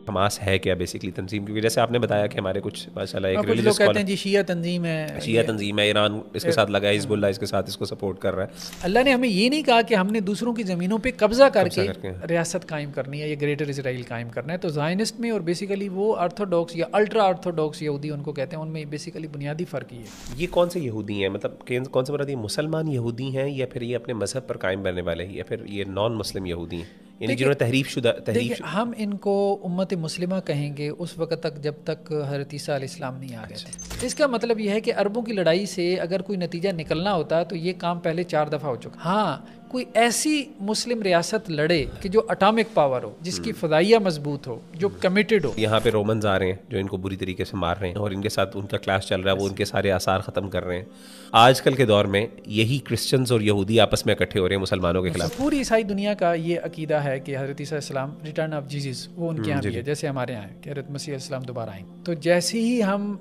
Hamas ہے کیا basically تنظیم؟ کیونکہ جیسے آپ نے بتایا کہ ہمارے کچھ ماشاء اللہ ایک کچھ لوگ ریلیجس کہتے ہیں جی شیعہ تنظیم ہے، شیعہ تنظیم ہے، ایران اس کے ساتھ لگا ہے، حزب اللہ اس کے ساتھ اس کو سپورٹ کر رہا ہے. اللہ نے ہمیں یہ نہیں کہا کہ ہم نے دوسروں کی زمینوں پہ قبضہ کر کے کے ریاست قائم کرنی ہے یا گریٹر اسرائیل قائم کرنا ہے. تو زائنسٹ میں اور بیسیکلی وہ آرتھوڈاکس یا الٹرا آرتھوڈاکس یہودی ان کو کہتے ہیں، ان میں بیسیکلی بنیادی فرق یہ ہے. یہ کون سے یہودی ہیں؟ مطلب کون سے مراد یہ مسلمان یہودی ہیں یا پھر یہ اپنے مذہب پر قائم رہنے والے ہیں یا پھر یہ نان مسلم یہودی ہیں، یعنی جنہوں نے دیکھیں ہم ان کو امت مسلمہ کہیں گے اس وقت تک جب تک حضرت عیسیٰ علیہ السلام نہیں آ گئے تھے. اس کا مطلب یہ ہے کہ عربوں کی لڑائی سے اگر کوئی نتیجہ نکلنا ہوتا تو یہ کام پہلے 4 دفعہ ہو چکا. ہاں کوئی ایسی مسلم ریاست لڑے کہ جو اٹامک پاور ہو، جس کی فضائیہ مضبوط ہو، جو کمیٹڈ ہو. یہاں پہ رومنز آ رہے ہیں جو ان کو بری طریقے سے مار رہے ہیں اور ان کے ساتھ ان کا کلاش چل رہا ہے، وہ ان کے سارے آثار ختم کر رہے ہیں. آج کل کے دور میں یہی کرسچنز اور یہودی آپس میں اکٹھے ہو رہے ہیں مسلمانوں کے خلاف. پوری عیسائی دنیا کا یہ عقیدہ ہے کہ حضرت عیسیٰ علیہ السلام ریٹرن آف جیزس وہ ان کے یہاں بھی ہے، جیسے ہمارے یہاں ہے کہ حضرت مسیح علیہ السلام دوبارہ آئیں. تو جیسے ہی ہم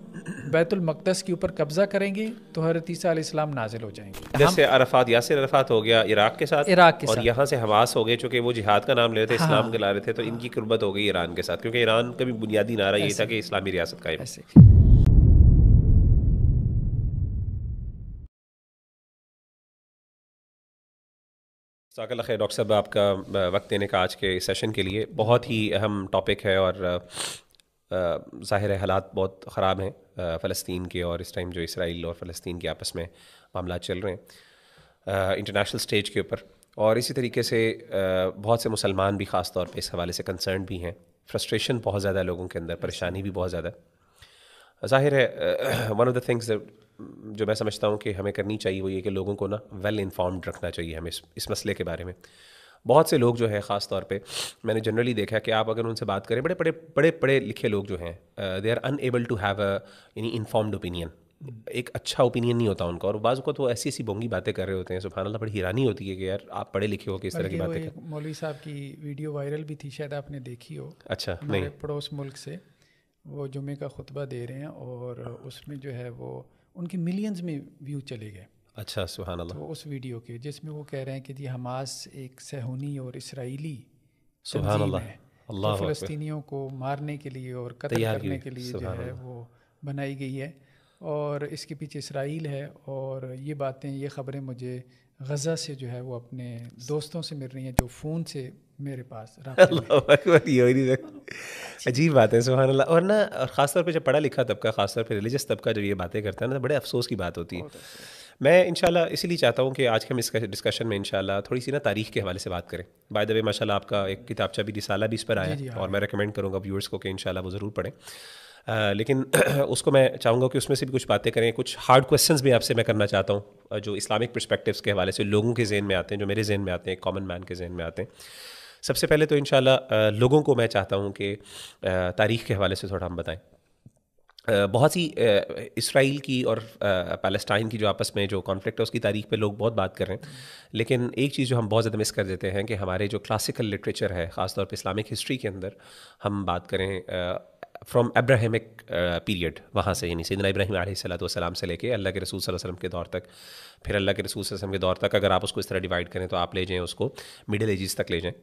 بیت المقدس کے اوپر قبضہ کریں گے تو حضرت عیسیٰ علیہ السلام نازل ہو جائیں گے. جیسے یاسر عرفات ہو گیا عراق کے ساتھ، اور یہاں سے حماس ہو گئے چونکہ وہ جہاد کا نام لے رہے تھے، اسلام کے لا رہے تھے، تو ان کی قربت ہو گئی ایران کے ساتھ، کیونکہ ایران کا بھی بنیادی نعرہ یہ تھا کہ اسلامی ریاست قائم. جزاک اللہ خیر ڈاکٹر صاحب، آپ کا وقت دینے کا آج کے سیشن کے لیے. بہت ہی اہم ٹاپک ہے اور ظاہر ہے حالات بہت خراب ہیں فلسطین کے، اور اس ٹائم جو اسرائیل اور فلسطین کے آپس میں معاملات چل رہے ہیں انٹرنیشنل سٹیج کے اوپر، اور اسی طریقے سے بہت سے مسلمان بھی خاص طور پہ اس حوالے سے کنسرن بھی ہیں. فرسٹریشن بہت زیادہ ہے لوگوں کے اندر، پریشانی بھی بہت زیادہ ہے. ظاہر ہے ون آف دا تھنگز جو میں سمجھتا ہوں کہ ہمیں کرنی چاہیے وہ یہ کہ لوگوں کو نا ویل انفارمڈ رکھنا چاہیے ہمیں اس مسئلے کے بارے میں. بہت سے لوگ جو ہے خاص طور پہ میں نے جنرلی دیکھا کہ آپ اگر ان سے بات کریں، بڑے پڑھے لکھے لوگ جو ہیں they are unable to have a یعنی انفارمڈ اوپینین. ایک اچھا اوپینین نہیں ہوتا ان کا، اور بعض اوقات وہ ایسی بونگی باتیں کر رہے ہوتے ہیں، سبحان اللہ بڑی حیرانی ہوتی ہے کہ یار آپ پڑھے لکھے ہو کہ اس طرح کی باتیں کریں. مولوی صاحب کی ویڈیو وائرل بھی تھی، شاید آپ نے دیکھی ہو. اچھا، ہمارے پڑوس ملک سے وہ جمعے کا خطبہ دے رہے ہیں اور اس میں جو ہے وہ ان کی ملینز میں ویو چلے گئے. اچھا سبحان اللہ. تو اس ویڈیو کے جس میں وہ کہہ رہے ہیں کہ جی حماس ایک صہیونی اور اسرائیلی سبحان تنظیم اللہ، ہے اللہ جو فلسطینیوں کو مارنے کے لیے اور قتل کرنے کے لیے جو ہے وہ بنائی گئی ہے، اور اس کے پیچھے اسرائیل ہے. اور یہ باتیں، یہ خبریں مجھے غزہ سے جو ہے وہ اپنے دوستوں سے مل رہی ہیں جو فون سے میرے پاس رابطے میں. عجیب بات ہے سبحان اللہ. اور نا خاص طور پہ جب پڑھا لکھا طبقہ، خاص طور پہ ریلیجس طبقہ جب یہ باتیں کرتا ہے نا، بڑے افسوس کی بات ہوتی ہے. میں انشاءاللہ اسی لیے چاہتا ہوں کہ آج کے ہم اس ڈسکشن میں انشاءاللہ تھوڑی سی نا تاریخ کے حوالے سے بات کریں. بائی دا وے ماشاءاللہ آپ کا ایک کتابچہ بھی رسالہ بھی اس پر آیا، اور میں ریکمینڈ کروں گا ویورز کو کہ انشاءاللہ وہ ضرور پڑھیں. لیکن اس کو میں چاہوں گا کہ اس میں سے بھی کچھ باتیں کریں. کچھ ہارڈ کویسچنز بھی آپ سے میں کرنا چاہتا ہوں جو اسلامک پرسپیکٹیوز کے حوالے سے لوگوں کے ذہن میں آتے ہیں، جو میرے ذہن میں آتے ہیں، کامن مین کے ذہن میں آتے ہیں. سب سے پہلے تو انشاءاللہ لوگوں کو میں چاہتا ہوں کہ تاریخ کے حوالے سے تھوڑا ہم بتائیں. بہت سی اسرائیل کی اور پیلسٹائن کی جو آپس میں جو کانفلکٹ ہے اس کی تاریخ پہ لوگ بہت بات کر رہے ہیں، لیکن ایک چیز جو ہم بہت زیادہ مس کر دیتے ہیں کہ ہمارے جو کلاسیکل لٹریچر ہے خاص طور پہ اسلامک ہسٹری کے اندر ہم بات کریں فرام ابراہیمک پیریڈ، وہاں سے یعنی سیدنا ابراہیم علیہ السلام سے لے کے اللہ کے رسول صلی اللہ علیہ وسلم کے دور تک، پھر اللہ کے رسول صلی اللہ علیہ وسلم کے دور تک اگر آپ اس کو اس طرح ڈیوائڈ کریں تو آپ لے جائیں اس کو مڈل ایجز تک لے جائیں.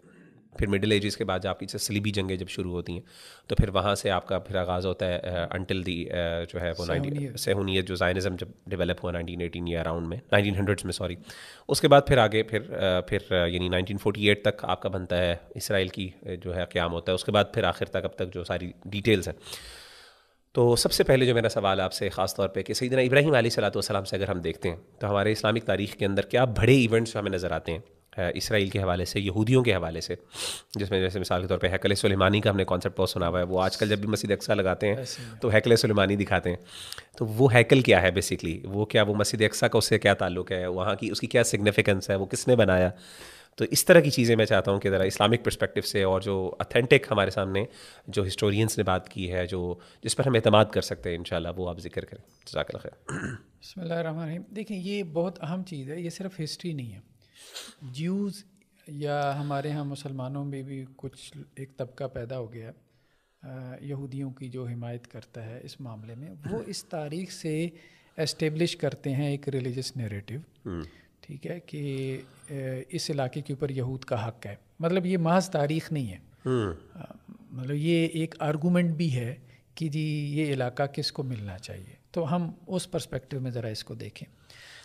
پھر مڈل ایجز کے بعد آپ کی صلیبی جنگیں جب شروع ہوتی ہیں تو پھر وہاں سے آپ کا پھر آغاز ہوتا ہے انٹل دی جو ہے وہ صہیونیت جو زائنزم جب ڈیولپ ہوا 1918 یا اراؤنڈ میں 1900s میں سوری. اس کے بعد پھر آگے پھر یعنی 1948 تک آپ کا بنتا ہے اسرائیل کی جو ہے قیام ہوتا ہے. اس کے بعد پھر آخر تک اب تک جو ساری ڈیٹیلز ہیں. تو سب سے پہلے جو میرا سوال آپ سے خاص طور پہ کہ سیدنا ابراہیم علیہ السلام سے اگر ہم دیکھتے ہیں تو ہمارے اسلامک تاریخ کے اندر کیا بڑے ایونٹس ہمیں نظر آتے ہیں اسرائیل کے حوالے سے، یہودیوں کے حوالے سے، جس میں جیسے مثال کے طور پہ ہیکل سلیمانی کا ہم نے کانسیپٹ بہت سنا ہوا ہے. وہ آج کل جب بھی مسجد اقصیٰ لگاتے ہیں تو ہیکل سلیمانی دکھاتے ہیں. تو وہ ہیکل کیا ہے بیسکلی، وہ کیا وہ مسجد اقصیٰ کا اس سے کیا تعلق ہے، وہاں کی اس کی کیا سگنیفیکنس ہے، وہ کس نے بنایا. تو اس طرح کی چیزیں میں چاہتا ہوں کہ ذرا اسلامک پرسپیکٹیو سے اور جو اتھینٹک ہمارے سامنے جو ہسٹورینس نے بات کی ہے، جو جس پر ہم اعتماد کر سکتے ہیں انشاءاللہ، وہ آپ ذکر کریں. جزاک اللہ خیر. بسم اللہ الرحمن الرحیم. دیکھیں یہ بہت اہم چیز ہے، یہ صرف ہسٹری نہیں ہے. جیوز یا ہمارے ہاں مسلمانوں میں بھی کچھ ایک طبقہ پیدا ہو گیا یہودیوں کی جو حمایت کرتا ہے اس معاملے میں، وہ اس تاریخ سے اسٹیبلش کرتے ہیں ایک ریلیجس نیریٹو، ٹھیک ہے، کہ اس علاقے کے اوپر یہود کا حق ہے. مطلب یہ محض تاریخ نہیں ہے. مطلب یہ ایک آرگومنٹ بھی ہے کہ جی یہ علاقہ کس کو ملنا چاہیے. تو ہم اس پرسپیکٹو میں ذرا اس کو دیکھیں.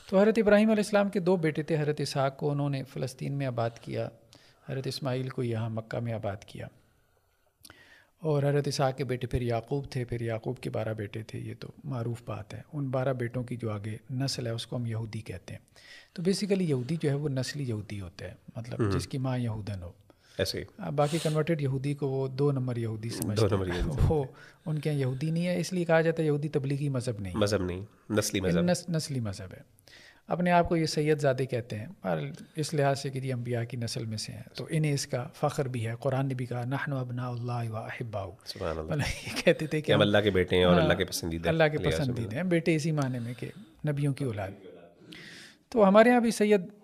تو حضرت ابراہیم علیہ السلام کے 2 بیٹے تھے. حضرت اسحاق کو انہوں نے فلسطین میں آباد کیا, حضرت اسماعیل کو یہاں مکہ میں آباد کیا. اور حضرت اسحاق کے بیٹے پھر یعقوب تھے, پھر یعقوب کے 12 بیٹے تھے. یہ تو معروف بات ہے. ان 12 بیٹوں کی جو آگے نسل ہے اس کو ہم یہودی کہتے ہیں. تو بیسیکلی یہودی جو ہے وہ نسلی یہودی ہوتا ہے, مطلب جس کی ماں یہودن ہو. ایسے باقی کنورٹڈ یہودی کو وہ 2 نمبر یہودی سمجھتے ہیں, وہ ان کے یہاں یہودی نہیں ہے. اس لیے کہا جاتا ہے یہودی تبلیغی مذہب نہیں, مذہب نہیں, نسلی مذہب, نسلی مذہب ہے. اپنے آپ کو یہ سید زادے کہتے ہیں, اور اس لحاظ سے کہ یہ انبیاء کی نسل میں سے ہیں, تو انہیں اس کا فخر بھی ہے. قرآن نے بھی کہا نحن ابناء اللہ و احباؤ, یہ کہتے تھے کہ ہم اللہ کے بیٹے ہیں اور اللہ کے پسندیدہ, اللہ کے پسندیدہ ہیں. بیٹے اسی معنی میں کہ نبیوں کی اولاد. تو ہمارے یہاں بھی سید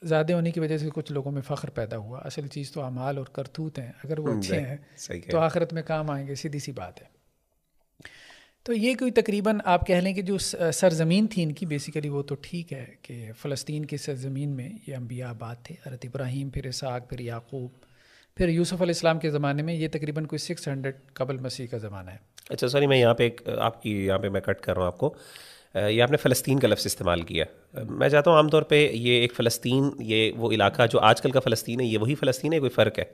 زیادہ ہونے کی وجہ سے کچھ لوگوں میں فخر پیدا ہوا. اصل چیز تو اعمال اور کرتوت ہیں, اگر وہ اچھے ہیں تو آخرت میں کام آئیں گے, سیدھی سی بات ہے. تو یہ کوئی تقریباً آپ کہہ لیں کہ جو سرزمین تھی ان کی, بیسیکلی وہ تو ٹھیک ہے کہ فلسطین کی سرزمین میں یہ انبیاء آباد تھے. حضرت ابراہیم, پھر اسحاق, پھر یعقوب, پھر یوسف علیہ السلام کے زمانے میں. یہ تقریباً کوئی 600 قبل مسیح کا زمانہ ہے. اچھا سوری, میں یہاں پہ آپ کی یہاں پہ میں کٹ کر رہا ہوں آپ کو. یہ آپ نے فلسطین کا لفظ استعمال کیا. میں چاہتا ہوں عام طور پہ یہ ایک فلسطین, یہ وہ علاقہ جو آج کل کا فلسطین ہے, یہ وہی فلسطین ہے, کوئی فرق ہے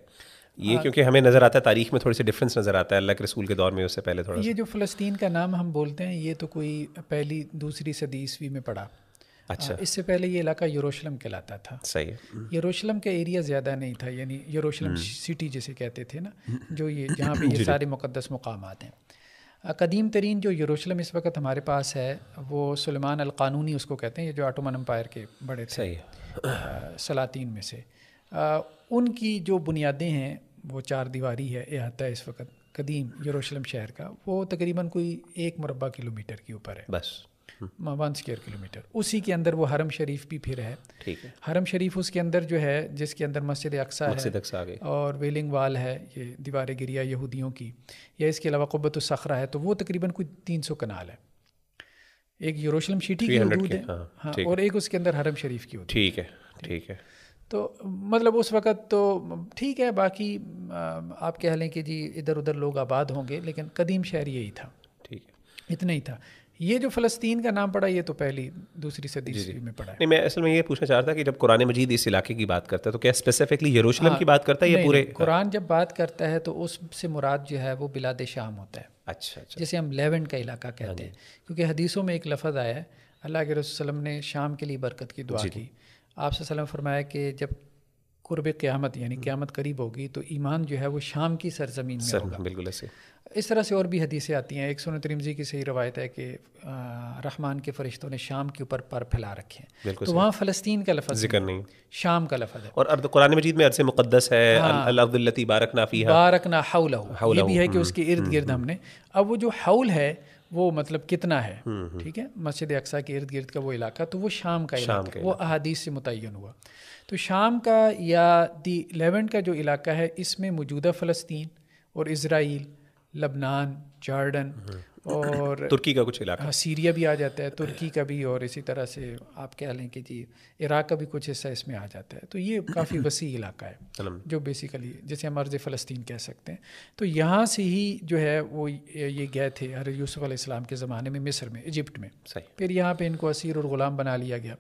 یہ؟ کیونکہ ہمیں نظر آتا ہے تاریخ میں تھوڑی سی ڈفرینس نظر آتا ہے اللہ کے رسول کے دور میں, اس سے پہلے تھوڑا. یہ جو فلسطین کا نام ہم بولتے ہیں یہ تو کوئی پہلی دوسری صدی عیسوی میں پڑا. اچھا, اس سے پہلے یہ علاقہ یروشلم کہلاتا تھا. صحیح ہے. یروشلم کا ایریا زیادہ نہیں تھا, یعنی یروشلم سٹی جسے کہتے تھے نا, جو یہ جہاں پہ یہ سارے مقدس مقامات ہیں. قدیم ترین جو یروشلم اس وقت ہمارے پاس ہے وہ سلیمان القانونی اس کو کہتے ہیں, یہ جو آٹومن امپائر کے بڑے تھے سلاطین میں سے. ان کی جو بنیادیں ہیں وہ 4 دیواری ہے احاطہ اس وقت قدیم یروشلم شہر کا. وہ تقریباً کوئی 1 مربع کلومیٹر کے اوپر ہے, بس 1 اسکوائر کلومیٹر. اسی کے اندر وہ حرم شریف بھی پھر ہے. ٹھیک ہے. حرم شریف اس کے اندر جو ہے, جس کے اندر مسجد اقصیٰ ہے اور ویلنگ وال ہے, یہ دیوار گریہ یہودیوں کی, یا اس کے علاوہ قبۃ الصخرہ ہے. تو وہ تقریباً کوئی 300 کنال ہے. ایک یروشلم سٹی کی حدود ہے, ہاں, اور ایک اس کے اندر حرم شریف کی حدود. ٹھیک ہے, ٹھیک ہے. تو مطلب اس وقت تو ٹھیک ہے. باقی آپ کہہ لیں کہ جی ادھر ادھر لوگ آباد ہوں گے, لیکن قدیم شہر یہی تھا. ٹھیک ہے, اتنا ہی تھا. یہ جو فلسطین کا نام پڑا یہ تو پہلی دوسری صدی عیسوی میں پڑا ہے. نہیں, میں اصل میں یہ پوچھنا چاہ رہا تھا کہ جب قرآن مجید اس علاقے کی بات کرتا ہے تو کیا اسپیسیفکلی یروشلم کی بات کرتا ہے یا پورے؟ قرآن جب بات کرتا ہے تو اس سے مراد جو ہے وہ بلاد شام ہوتا ہے. اچھا, جسے ہم لیونٹ کا علاقہ کہتے ہیں, کیونکہ حدیثوں میں ایک لفظ آیا ہے, اللہ کے رسول صلی اللہ علیہ وسلم نے شام کے لیے برکت کی دعا کی. آپ صلی اللہ علیہ وسلم فرمایا کہ جب قرب قیامت یعنی قیامت قریب ہوگی تو ایمان جو ہے وہ شام کی سرزمین میں ہوگا. بالکل ایسے. اس طرح سے اور بھی حدیثیں آتی ہیں. ایک سنن ترمذی کی صحیح روایت ہے کہ رحمان کے فرشتوں نے شام کے اوپر پر پھیلا رکھے ہیں, تو وہاں فلسطین کا لفظ ذکر نہیں, شام کا لفظ ہے. اور قرآن مجید میں ارض مقدس ہے, الارض التی بارکنا فیہا, بارکنا حولہ, یہ بھی ہے کہ اس کے ارد گرد ہم نے. اب وہ جو حول ہے وہ مطلب کتنا ہے, ٹھیک ہے, مسجد اقصیٰ کے ارد گرد کا وہ علاقہ, تو وہ شام کا علاقہ, وہ احادیث سے متعین ہوا. تو شام کا یا دی لیونٹ کا جو علاقہ ہے, اس میں موجودہ فلسطین اور اسرائیل, لبنان, جارڈن اور ترکی کا کچھ علاقہ, سیریا بھی آ جاتا ہے, ترکی کا بھی, اور اسی طرح سے آپ کہہ لیں کہ جی عراق کا بھی کچھ حصہ اس میں آ جاتا ہے. تو یہ کافی وسیع علاقہ ہے جو بیسیکلی جسے ہم ارض فلسطین کہہ سکتے ہیں. تو یہاں سے ہی جو ہے وہ یہ گئے تھے حضرت یوسف علیہ السلام کے زمانے میں مصر میں, ایجپٹ میں. پھر یہاں پہ ان کو اسیر اور غلام بنا لیا گیا.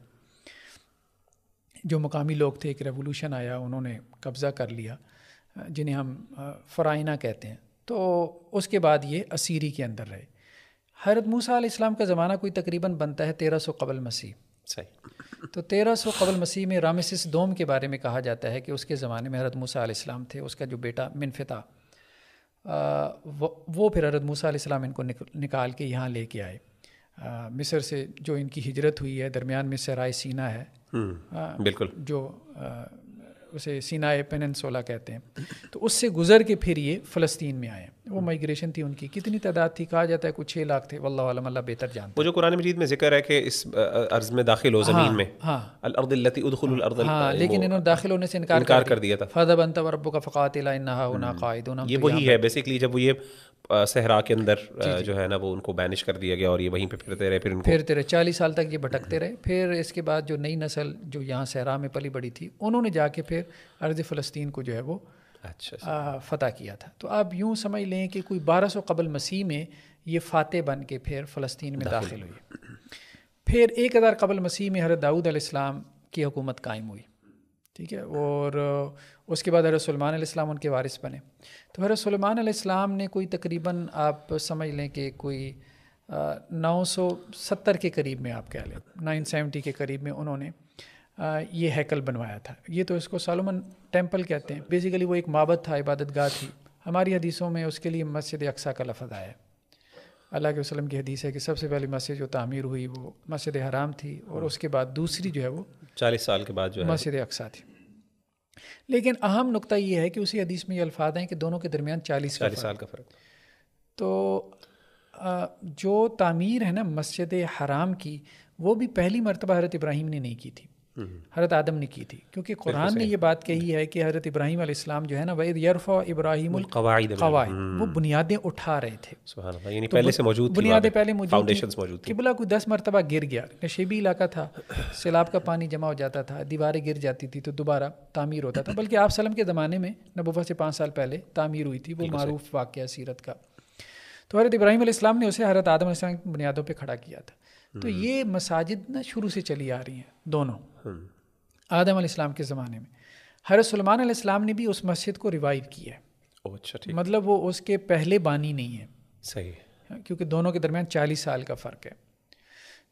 جو مقامی لوگ تھے, ایک ریولوشن آیا, انہوں نے قبضہ کر لیا, جنہیں ہم فرائنہ کہتے ہیں. تو اس کے بعد یہ اسیری کے اندر رہے. حضرت موسیٰ علیہ السلام کا زمانہ کوئی تقریباً بنتا ہے 1300 قبل مسیح. تو 1300 قبل مسیح میں رامسس دوم کے بارے میں کہا جاتا ہے کہ اس کے زمانے میں حضرت موسیٰ علیہ السلام تھے. اس کا جو بیٹا منفتح, وہ پھر حضرت موسیٰ علیہ السلام ان کو نکال کے یہاں لے کے آئے. مصر سے جو ان کی ہجرت ہوئی ہے, درمیان میں صحرائے سینا ہے, بالکل, جو اسے سینائے پیننسولا کہتے ہیں. تو اس سے گزر کے پھر یہ فلسطین میں آئے. وہ مائگریشن تھی ان کی. کتنی تعداد تھی, کہا جاتا ہے کچھ 6 لاکھ تھے, واللہ عالم, اللہ بہتر جانتا ہے. وہ جو قرآن مجید میں ذکر ہے کہ اس ارض میں داخل ہو, زمین میں, الارض التی ادخلوا الارض, لیکن انہوں نے داخل ہونے سے انکار کر دیا تھا. فاذهب انت وربك فقاتلا انها هنا قاعدون. یہ وہی ہے بیسیکلی, جب وہ یہ صحرا کے اندر جو ہے نا وہ ان کو بینش کر دیا گیا اور یہ وہیں پہ پھرتے رہے. پھرتے رہے 40 سال تک یہ بھٹکتے رہے. پھر اس کے بعد جو نئی نسل جو یہاں صحرا میں پلی بڑی تھی, انہوں نے جا کے پھر ارض فلسطین کو جو ہے وہ اچھا فتح کیا تھا. تو آپ یوں سمجھ لیں کہ کوئی 1200 قبل مسیح میں یہ فاتح بن کے پھر فلسطین میں داخل ہوئی. پھر 1000 قبل مسیح میں حضرت داؤد علیہ السلام کی حکومت قائم ہوئی. ٹھیک ہے. اور اس کے بعد حضرت سلیمان علیہ السلام ان کے وارث بنے. تو حضرت سلیمان علیہ السلام نے کوئی تقریباً آپ سمجھ لیں کہ کوئی 970 کے قریب میں آپ کہہ لیں 970 کے قریب میں انہوں نے یہ ہیکل بنوایا تھا. یہ تو اس کو سالومن ٹیمپل کہتے ہیں. بیسیکلی وہ ایک معبد تھا, عبادت گاہ تھی. ہماری حدیثوں میں اس کے لیے مسجد اقصیٰ کا لفظ آیا ہے. اللہ کے وسلم کی حدیث ہے کہ سب سے پہلی مسجد جو تعمیر ہوئی وہ مسجد حرام تھی, اور اس کے بعد دوسری جو ہے وہ 40 سال کے بعد جو ہے مسجد اقصیٰ تھی. لیکن اہم نقطہ یہ ہے کہ اسی حدیث میں یہ الفاظ ہیں کہ دونوں کے درمیان 40 سال کا فرق. تو جو تعمیر ہے نا مسجد حرام کی, وہ بھی پہلی مرتبہ حضرت ابراہیم نے نہیں کی تھی, حضرت آدم نے کی تھی. کیونکہ قرآن نے یہ بات کہی ہے کہ حضرت ابراہیم علیہ السلام جو ہے نا وَإِذْ يَرْفَعُ إِبْرَاهِيمُ الْقَوَاعِدَ, وہ بنیادیں اٹھا رہے تھے. سبحان اللہ, یعنی پہلے سے موجود تھی, بنیادیں پہلے موجود فاؤنڈیشنز موجود تھی. قبلہ کوئی 10 مرتبہ گر گیا, نشیبی علاقہ تھا, سیلاب کا پانی جمع ہو جاتا تھا, دیواریں گر جاتی تھی تو دوبارہ تعمیر ہوتا تھا. بلکہ آپ وسلم کے زمانے میں نبوت سے 5 سال پہلے تعمیر ہوئی تھی, وہ معروف واقعہ سیرت کا. تو حضرت ابراہیم علیہ السلام نے اسے حضرت آدم علیہ السلام کی بنیادوں پہ کھڑا کیا تھا. تو یہ مساجد نا شروع سے چلی آ رہی ہیں دونوں, آدم علیہ السلام کے زمانے میں. حضرت سلیمان علیہ السلام نے بھی اس مسجد کو ریوائیو کیا ہے. اچھا ٹھیک, مطلب وہ اس کے پہلے بانی نہیں ہے. صحیح, کیونکہ دونوں کے درمیان 40 سال کا فرق ہے.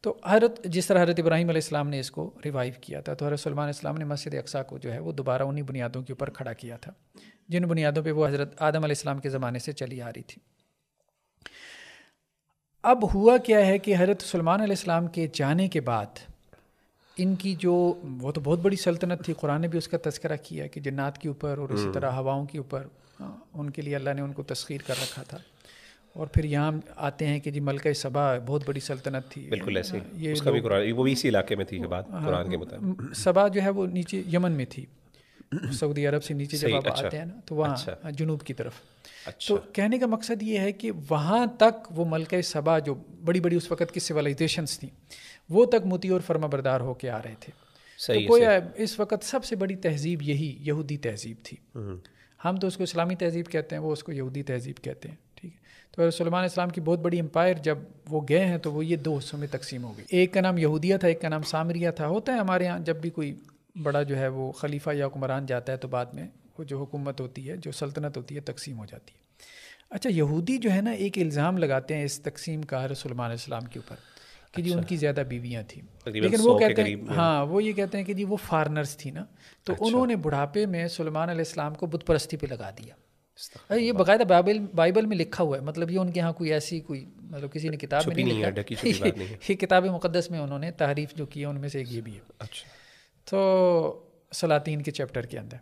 تو جس طرح حضرت ابراہیم علیہ السلام نے اس کو ریوائیو کیا تھا, تو حضرت سلیمان علیہ السلام نے مسجد اقصیٰ کو جو ہے وہ دوبارہ انہی بنیادوں کے اوپر کھڑا کیا تھا, جن بنیادوں پہ وہ حضرت آدم علیہ السلام کے زمانے سے چلی آ رہی تھی. اب ہوا کیا ہے کہ حضرت سلیمان علیہ السلام کے جانے کے بعد ان کی جو وہ تو بہت بڑی سلطنت تھی, قرآن نے بھی اس کا تذکرہ کیا کہ جنات کے اوپر اور اسی طرح ہواؤں کے اوپر ان کے لیے اللہ نے ان کو تسخیر کر رکھا تھا. اور پھر یہاں آتے ہیں کہ جی ملکہ سبا بہت بڑی سلطنت تھی. بالکل ایسے ہی, اس کا بھی قرآن, وہ بھی اسی علاقے میں تھی بات قرآن کے مطابق. سبا جو ہے وہ نیچے یمن میں تھی, سعودی عرب سے نیچے جب آپ آتے ہیں نا تو وہاں جنوب کی طرف. تو کہنے کا مقصد یہ ہے کہ وہاں تک وہ ملکہ سبا جو بڑی بڑی اس وقت کی سویلائزیشنز تھیں وہ تک مطیع اور فرما بردار ہو کے آ رہے تھے. تو گویا اس وقت سب سے بڑی تہذیب یہی یہودی تہذیب تھی. ہم تو اس کو اسلامی تہذیب کہتے ہیں, وہ اس کو یہودی تہذیب کہتے ہیں. ٹھیک ہے. تو سلیمان علیہ السلام کی بہت بڑی امپائر جب وہ گئے ہیں تو وہ یہ 2 حصوں میں تقسیم ہو گئی. ایک کا نام یہودیہ تھا, ایک کا نام سامریہ تھا. ہوتا ہے ہمارے ہاں جب بھی کوئی بڑا جو ہے وہ خلیفہ یا حکمران جاتا ہے تو بعد میں وہ جو حکومت ہوتی ہے, جو سلطنت ہوتی ہے, تقسیم ہو جاتی ہے. اچھا, یہودی جو ہے نا ایک الزام لگاتے ہیں اس تقسیم کا حضرت سلیمان علیہ السلام کے اوپر کہ جی ان کی زیادہ بیویاں تھیں, لیکن وہ کہتے ہیں ہاں وہ یہ کہتے ہیں کہ جی وہ فارنرز تھی نا, تو انہوں نے بڑھاپے میں سلیمان علیہ السلام کو بت پرستی پہ لگا دیا. یہ باقاعدہ بائبل میں لکھا ہوا ہے, مطلب یہ ان کے ہاں کوئی ایسی کوئی مطلب کسی نے کتاب میں نہیں لکھا, یہ کتاب مقدس میں انہوں نے تحریف جو کی ہے ان میں سے ایک یہ بھی ہے. تو سلاطین کے چیپٹر کے اندر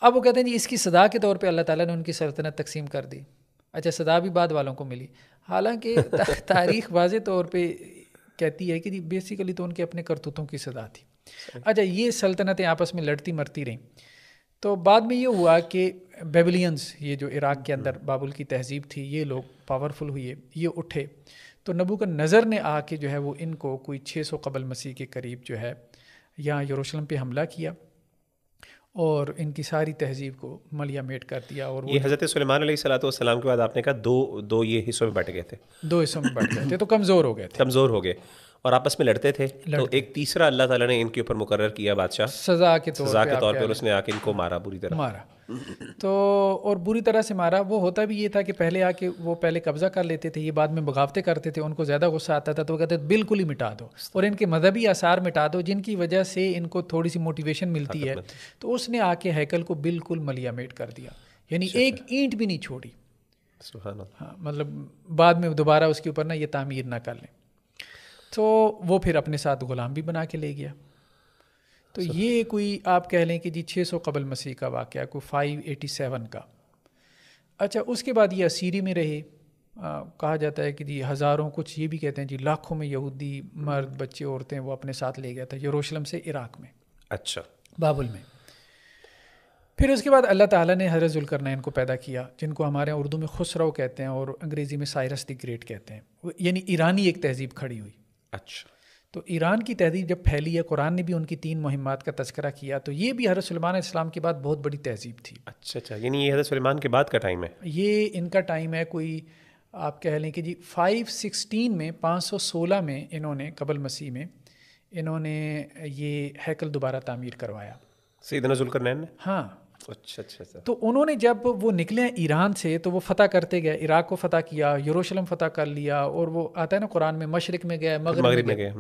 اب وہ کہتے ہیں جی اس کی سزا کے طور پہ اللہ تعالیٰ نے ان کی سلطنت تقسیم کر دی. اچھا, سزا بھی بعد والوں کو ملی, حالانکہ تاریخ واضح طور پہ کہتی ہے کہ جی بیسیکلی تو ان کے اپنے کرتوتوں کی سزا تھی. اچھا, یہ سلطنتیں آپس میں لڑتی مرتی رہیں. تو بعد میں یہ ہوا کہ بیبلینز, یہ جو عراق کے اندر بابل کی تہذیب تھی, یہ لوگ پاورفل ہوئے, یہ اٹھے. تو نبوکدنضر نے آ کے جو ہے وہ ان کو کوئی 600 قبل مسیح کے قریب جو ہے یہاں یروشلم پہ حملہ کیا اور ان کی ساری تہذیب کو ملیا میٹ کر دیا. اور یہ حضرت سلیمان علیہ الصلوۃ والسلام کے بعد آپ نے کہا دو یہ حصوں میں بٹ گئے تھے, 2 حصوں میں بٹ گئے تھے, تو کمزور ہو گئے اور آپس میں لڑتے تھے. تو ایک تیسرا اللہ تعالیٰ نے ان کے اوپر مقرر کیا بادشاہ سزا کے طور پہ, اس نے آ کے ان کو مارا, بری طرح مارا. تو اور بری طرح سے مارا. وہ ہوتا بھی یہ تھا کہ پہلے آ کے وہ پہلے قبضہ کر لیتے تھے, یہ بعد میں بغاوتیں کرتے تھے, ان کو زیادہ غصہ آتا تھا تو وہ کہتے بالکل ہی مٹا دو اور ان کے مذہبی آثار مٹا دو, جن کی وجہ سے ان کو تھوڑی سی موٹیویشن ملتی ہے. تو اس نے آ کے ہیکل کو بالکل ملیا میٹ کر دیا, یعنی ایک اینٹ بھی نہیں چھوڑی. سبحان اللہ. ہاں, مطلب بعد میں دوبارہ اس کے اوپر نا یہ تعمیر نہ کر لیں. تو وہ پھر اپنے ساتھ غلام بھی بنا کے لے گیا. تو یہ کوئی آپ کہہ لیں کہ جی 600 قبل مسیح کا واقعہ, کوئی 587 کا. اچھا, اس کے بعد یہ اسیری میں رہے. کہا جاتا ہے کہ جی ہزاروں, کچھ یہ بھی کہتے ہیں جی لاکھوں میں یہودی مرد بچے عورتیں وہ اپنے ساتھ لے گیا تھا یروشلم سے عراق میں. اچھا, بابل میں. پھر اس کے بعد اللہ تعالیٰ نے حضرت ذوالقرنین کو پیدا کیا, جن کو ہمارے اردو میں خسرو کہتے ہیں اور انگریزی میں سائرس دی گریٹ کہتے ہیں, یعنی ایرانی ایک تہذیب کھڑی ہوئی. اچھا. تو ایران کی تہذیب جب پھیلی ہے، قرآن نے بھی ان کی 3 مہمات کا تذکرہ کیا، تو یہ بھی حضرت سلیمان علیہ السلام کے بعد بہت بڑی تہذیب تھی. اچھا اچھا، یعنی یہ حضرت سلیمان کے بعد کا ٹائم ہے. یہ ان کا ٹائم ہے، کوئی آپ کہہ لیں کہ جی 516 میں 516 میں انہوں نے قبل مسیح میں انہوں نے یہ ہیکل دوبارہ تعمیر کروایا سیدنا ذوالقرنین نے. ہاں. اچھا اچھا اچھا. تو انہوں نے جب وہ نکلے ایران سے تو وہ فتح کرتے گئے، عراق کو فتح کیا، یروشلم فتح کر لیا، اور وہ آتا ہے نا قرآن میں مشرق میں گئے، مغرب میں گئے.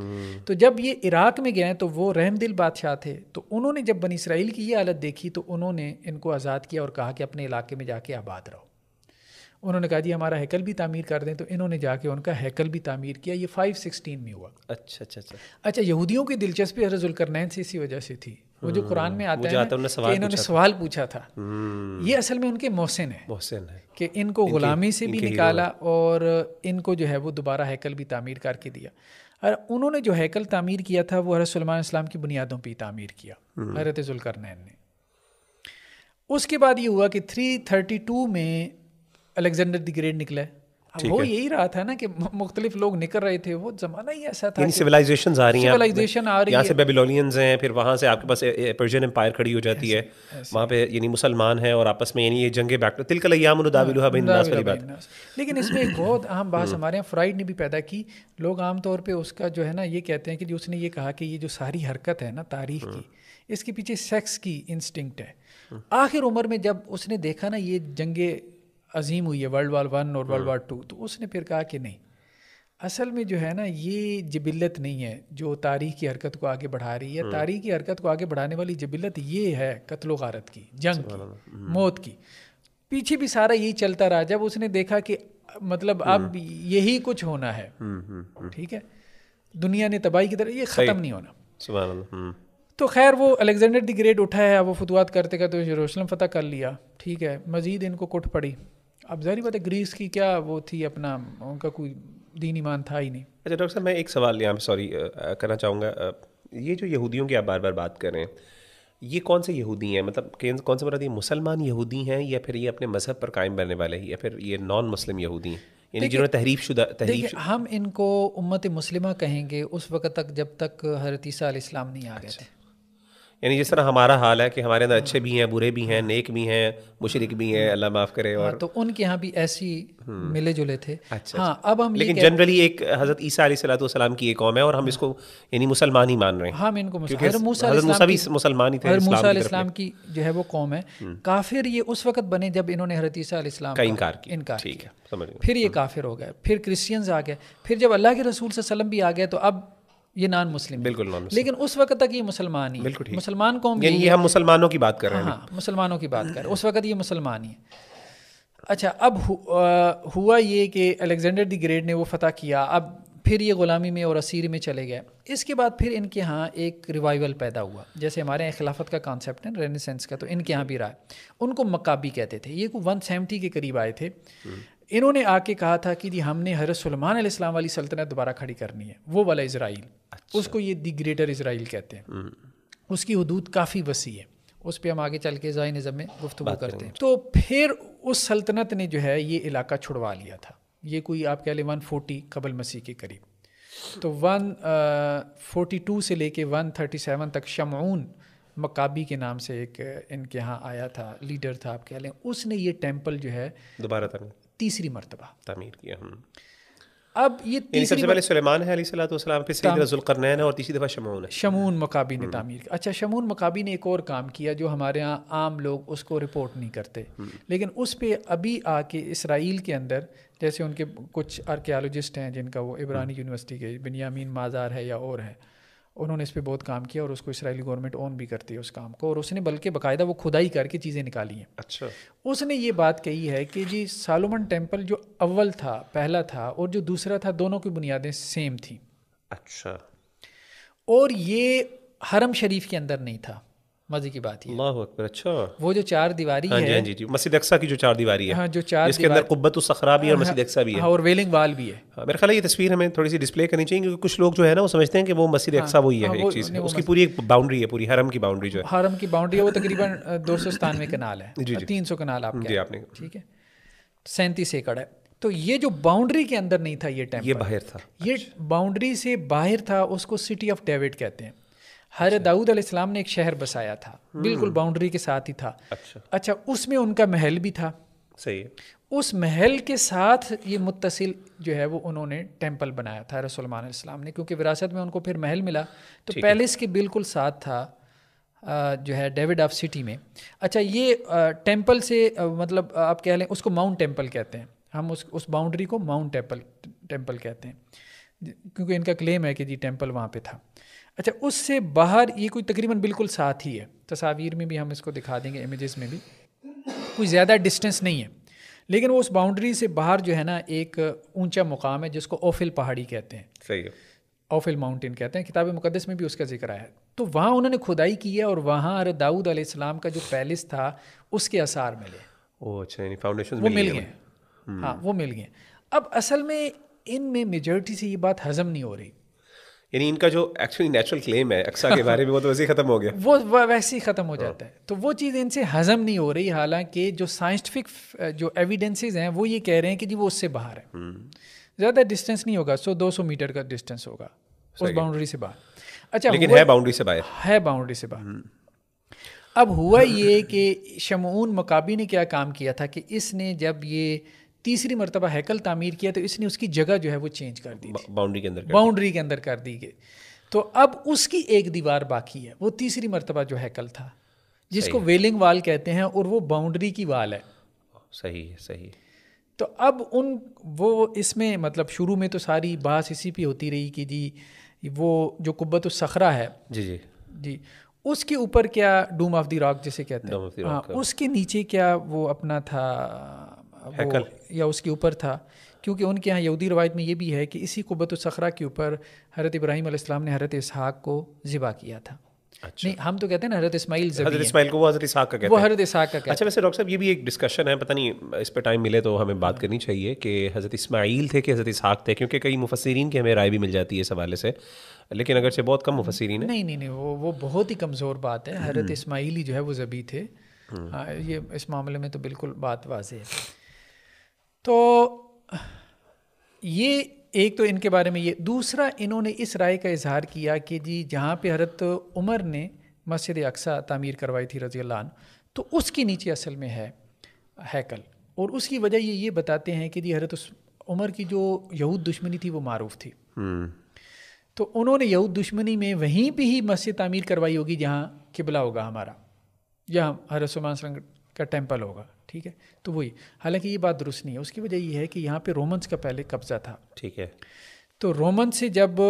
تو جب یہ عراق میں گئے تو وہ رحم دل بادشاہ تھے، تو انہوں نے جب بنی اسرائیل کی یہ حالت دیکھی تو انہوں نے ان کو آزاد کیا اور کہا کہ اپنے علاقے میں جا کے آباد رہو. انہوں نے کہا جی ہمارا ہیکل بھی تعمیر کر دیں، تو انہوں نے جا کے ان کا ہیکل بھی تعمیر کیا. یہ 516 میں ہوا. اچھا اچھا اچھا. اچھا، یہودیوں کی دلچسپی حضرت ذوالقرنین سے اسی وجہ سے تھی. وہ جو قرآن میں آتا ہے نا کہ انہوں نے سوال پوچھا تھا، یہ اصل میں ان کے محسن ہے کہ ان کو غلامی سے بھی نکالا اور ان کو جو ہے وہ دوبارہ ہیکل بھی تعمیر کر کے دیا. اور انہوں نے جو ہیکل تعمیر کیا تھا وہ حضرت سلیمان علیہ السلام کی بنیادوں پہ ہی تعمیر کیا حضرت ذوالقرنین نے. اس کے بعد یہ ہوا کہ 332 میں الیگزینڈر دی گریٹ نکلا. وہ یہی رہا تھا نا کہ مختلف لوگ نکل رہے تھے، وہ زمانہ ہی ایسا تھا. یعنی سویلائزیشنز آ رہی ہیں، سویلائزیشن آ رہی ہے، یہاں سے بیبلونینز ہیں، پھر وہاں سے آپ کے پاس پرشین امپائر کھڑی ہو جاتی ہے، وہاں پہ یعنی مسلمان ہیں اور آپس میں یعنی یہ جنگیں بیک تلک الایام نداولها بین الناس والی بات. لیکن اس میں ایک بہت اہم بات ہمارے یہاں فرائڈ نے بھی پیدا کی. لوگ عام طور پہ اس کا جو ہے نا یہ کہتے ہیں کہ جو اس نے یہ کہا کہ یہ جو ساری حرکت ہے نا تاریخ کی، اس کے پیچھے سیکس کی انسٹنکٹ ہے. آخر عمر میں جب اس نے دیکھا نا یہ جنگیں عظیم ہوئی ہے، ورلڈ وار 1 اور ورلڈ وار 2، تو اس نے پھر کہا کہ نہیں، اصل میں جو ہے نا یہ جبلت نہیں ہے جو تاریخ کی حرکت کو آگے بڑھا رہی ہے. تاریخ کی حرکت کو آگے بڑھانے والی جبلت یہ ہے قتل و غارت کی، جنگ کی، موت کی. پیچھے بھی سارا یہی چلتا رہا. جب اس نے دیکھا کہ مطلب اب یہی کچھ ہونا ہے، ٹھیک ہے، دنیا نے تباہی کی طرف، یہ ختم نہیں ہونا. سبحان اللہ. تو خیر وہ الیگزینڈر دی گریٹ اٹھا ہے، وہ فتوحات کرتے کرتے یروشلم فتح کر لیا، ٹھیک ہے. مزید ان کو کٹ پڑی. اب ظاہری بات ہے گریس کی کیا وہ تھی، اپنا ان کا کوئی دین ایمان تھا ہی نہیں. اچھا ڈاکٹر صاحب، میں ایک سوال یہاں پہ سوری کرنا چاہوں گا. یہ جو یہودیوں کی آپ بار بار بات کر رہے ہیں، یہ کون سے یہودی ہیں؟ مطلب کون سے مراد یہ مسلمان یہودی ہیں یا پھر یہ اپنے مذہب پر قائم رہنے والے ہیں، یا پھر یہ نان مسلم یہودی ہیں، یعنی جنہوں نے تحریف ہم ان کو امت مسلمہ کہیں گے اس وقت تک جب تک حضرت عیسیٰ علیہ السلام نہیں آ گئے تھے. یعنی جس طرح ہمارا حال ہے کہ ہمارے اندر اچھے بھی ہیں، برے بھی ہیں، نیک بھی ہیں، مشرک بھی ہیں، اللہ معاف کرے. اور تو ان کے یہاں بھی ایسی ملے جلے تھے. ہاں، اب ہم لیکن جنرلی ایک حضرت عیسیٰ علیہ السلام کی ایک قوم ہے اور ہم اس کو یعنی مسلمان ہی مان رہے ہیں. ہم ان کو حضرت موسیٰ بھی مسلمان ہی تھے. حضرت موسیٰ علیہ السلام کی جو ہے وہ قوم ہے. کافر یہ اس وقت بنے جب انہوں نے حضرت عیسیٰ علیہ السلام کا انکار کیا، پھر یہ کافر ہو گئے. پھر کرسچنز آ گئے. پھر جب اللہ کے رسول صلی اللہ علیہ وسلم بھی آ گئے تو اب یہ نان مسلم، بالکل نان مسلم، لیکن اس وقت تک یہ مسلمان ہی، مسلمان قوم، یعنی یہ ہم مسلمانوں کی بات کر رہے ہیں. ہاں، مسلمانوں کی بات کر رہے ہیں، اس وقت یہ مسلمان ہی ہے. اچھا، اب ہوا یہ کہ الیگزینڈر دی گریٹ نے وہ فتح کیا. اب پھر یہ غلامی میں اور اسیر میں چلے گئے. اس کے بعد پھر ان کے ہاں ایک ریوائول پیدا ہوا، جیسے ہمارے یہاں خلافت کا کانسیپٹ ہے، رینیسنس کا، تو ان کے ہاں بھی رہا ہے. ان کو مکابی کہتے تھے. یہ کوئی 170 کے قریب آئے تھے. انہوں نے آ کے کہا تھا کہ جی ہم نے حضرت سلیمان علیہ السلام والی سلطنت دوبارہ کھڑی کرنی ہے، وہ والا اسرائیل. اس کو یہ دی گریٹر اسرائیل کہتے ہیں. اس کی حدود کافی وسیع ہے، اس پہ ہم آگے چل کے زائنزم میں گفتگو کرتے ہیں. تو پھر اس سلطنت نے جو ہے یہ علاقہ چھڑوا لیا تھا. یہ کوئی آپ کہہ لیں 140 قبل مسیح کے قریب. تو 142 سے لے کے 137 تک شمعون مکابی کے نام سے ایک ان کے ہاں آیا تھا، لیڈر تھا آپ کہہ لیں. اس نے یہ ٹیمپل جو ہے دوبارہ تیسری مرتبہ تعمیر کیا. اب یہ سب سے پہلے سلیمان ہے علیہ السلام، پھر سیدنا ذوالقرنین اور تیسری دفعہ شمعون ہے. شمعون مکابی نے تعمیر کیا. اچھا، شمعون مکابی نے ایک اور کام کیا جو ہمارے ہاں عام لوگ اس کو رپورٹ نہیں کرتے، لیکن اس پہ ابھی آ کے اسرائیل کے اندر جیسے ان کے کچھ آرکیالوجسٹ ہیں جن کا وہ عبرانی یونیورسٹی کے بنیامین مازار ہے یا اور ہے، انہوں نے اس پہ بہت کام کیا اور اس کو اسرائیلی گورنمنٹ اون بھی کرتی ہے اس کام کو، اور اس نے بلکہ باقاعدہ وہ کھدائی کر کے چیزیں نکالی ہیں. اچھا، اس نے یہ بات کہی ہے کہ جی سالومن ٹیمپل جو اول تھا، پہلا تھا، اور جو دوسرا تھا، دونوں کی بنیادیں سیم تھیں. اچھا، اور یہ حرم شریف کے اندر نہیں تھا. مزے کی بات یہ، اللہ اکبر. اچھا، وہ جو 4 دیواری ہے، جی مسجد اقصیٰ کی جو 4 دیواری ہے، ہاں، جو 4 اس کے اندر قبۃ الصخرہ بھی اور مسجد اقصیٰ بھی ہے، اور ویلنگ وال بھی ہے. میرے خیال ہے یہ تصویر ہمیں تھوڑی سی ڈسپلے کرنی چاہیے کیونکہ کچھ لوگ جو ہے نا وہ سمجھتے ہیں کہ وہ مسجد اقصیٰ وہی ہے، ایک چیز ہے، اس کی پوری ایک باؤنڈری ہے، پوری حرم کی باؤنڈری جو ہے، حرم کی باؤنڈری ہے، وہ تقریباً 297 کنال ہے، 300 کنال آپ کے، ٹھیک ہے، 37 ایکڑ ہے. تو یہ جو باؤنڈری کے اندر نہیں تھا یہ ٹیمپل، یہ باہر تھا، یہ باؤنڈری سے باہر تھا. اس کو سٹی آف ڈیوڈ کہتے ہیں. حضرت داؤد علیہ السلام نے ایک شہر بسایا تھا، بالکل باؤنڈری کے ساتھ ہی تھا. اچھا اس میں ان کا محل بھی تھا. صحیح ہے. اس محل کے ساتھ یہ متصل جو ہے وہ انہوں نے ٹیمپل بنایا تھا رسول سلیمان علیہ السلام نے، کیونکہ وراثت میں ان کو پھر محل ملا تو پیلس کے بالکل ساتھ تھا جو ہے ڈیوڈ آف سٹی میں. اچھا یہ ٹیمپل سے مطلب آپ کہہ لیں اس کو ماؤنٹ ٹیمپل کہتے ہیں. ہم اس باؤنڈری کو ماؤنٹ ٹیمپل کہتے ہیں کیونکہ ان کا کلیم ہے کہ جی ٹیمپل وہاں پہ تھا. اچھا اس سے باہر یہ کوئی تقریباً بالکل ساتھ ہی ہے. تصاویر میں بھی ہم اس کو دکھا دیں گے، امیجز میں بھی کوئی زیادہ ڈسٹینس نہیں ہے. لیکن وہ اس باؤنڈری سے باہر جو ہے نا ایک اونچا مقام ہے جس کو اوفل پہاڑی کہتے ہیں. صحیح ہے. اوفل ماؤنٹین کہتے ہیں. کتاب مقدس میں بھی اس کا ذکر آیا ہے. تو وہاں انہوں نے کھدائی کی ہے اور وہاں حضرت داؤد علیہ السلام کا جو پیلس تھا اس کے آثار ملے. اچھا یعنی فاؤنڈیشن وہ مل گئے. ہاں وہ مل گئے. اب اصل میں ان میں میجورٹی سے یہ بات ہضم نہیں ہو رہی. یعنی ان کا جو ایکچولی نیچرل کلیم ہے اقصیٰ کے بارے میں وہ تو ویسے ہی ختم ہو گیا، وہ ویسے ہی ختم ہو جاتا ہے. تو وہ چیز ان سے ہضم نہیں ہو رہی، حالانکہ جو سائنٹیفک جو ایویڈنسز ہیں وہ یہ کہہ رہے ہیں کہ جی وہ اس سے باہر ہے. زیادہ ڈسٹینس نہیں ہوگا، 100-200 میٹر کا ڈسٹینس ہوگا اس باؤنڈری سے باہر. اچھا لیکن ہے باؤنڈری سے باہر، ہے باؤنڈری سے باہر. اب ہوا یہ کہ شمعون مقابی نے کیا کام کیا تھا کہ اس نے جب یہ تیسری مرتبہ ہیکل تعمیر کیا تو اس نے اس کی جگہ جو ہے وہ چینج کر دی تھی، باؤنڈری کے اندر کر دی گئی. تو اب اس کی ایک دیوار باقی ہے، وہ تیسری مرتبہ جو ہیکل تھا جس کو ویلنگ وال کہتے ہیں، اور وہ باؤنڈری کی وال ہے. صحیح. تو اب وہ اس میں مطلب شروع میں تو ساری بحث اسی پہ ہوتی رہی کہ جی وہ جو قبۃ الصخرہ ہے جی اس کے اوپر کیا ڈوم آف دی راک جسے کہتے ہیں، ہاں اس کے نیچے کیا وہ اپنا تھا ہیکل یا اس کے اوپر تھا. کیونکہ ان کے یہاں یہودی روایت میں یہ بھی ہے کہ اسی قبۃ الصخرہ کے اوپر حضرت ابراہیم علیہ السلام نے حضرت اسحاق کو ذبح کیا تھا. نہیں ہم تو کہتے ہیں نا حضرت اسماعیل کو وہ حضرت اسحاق کا کہتے ہیں. وہ حضرت اسحاق کا کہتے ہیں. اچھا ویسے ڈاکٹر صاحب یہ بھی ایک ڈسکشن ہے، پتہ نہیں اس پہ ٹائم ملے تو ہمیں بات کرنی چاہیے کہ حضرت اسماعیل تھے کہ حضرت اسحاق تھے، کیونکہ کئی مفسرین کی ہمیں رائے بھی مل جاتی ہے اس حوالے سے، لیکن اگرچہ بہت کم مفسرین ہیں. نہیں وہ بہت ہی کمزور بات ہے. حضرت اسماعیل ہی جو ہے وہ ذبح تھے. یہ اس معاملے میں تو بالکل بات واضح ہے. تو یہ ایک تو ان کے بارے میں یہ. دوسرا انہوں نے اس رائے کا اظہار کیا کہ جی جہاں پہ حضرت عمر نے مسجد اقصیٰ تعمیر کروائی تھی رضی اللہ عنہ، تو اس کے نیچے اصل میں ہے ہیکل. اور اس کی وجہ یہ بتاتے ہیں کہ جی حضرت عمر کی جو یہود دشمنی تھی وہ معروف تھی. تو انہوں نے یہود دشمنی میں وہیں پہ ہی مسجد تعمیر کروائی ہوگی جہاں قبلہ ہوگا ہمارا، جہاں حضرت سلیمان علیہ السلام کا ٹیمپل ہوگا. ٹھیک ہے. تو وہی، حالانکہ یہ بات درست نہیں ہے. اس کی وجہ یہ ہے کہ یہاں پہ رومنس کا پہلے قبضہ تھا. ٹھیک ہے. تو رومنس سے جب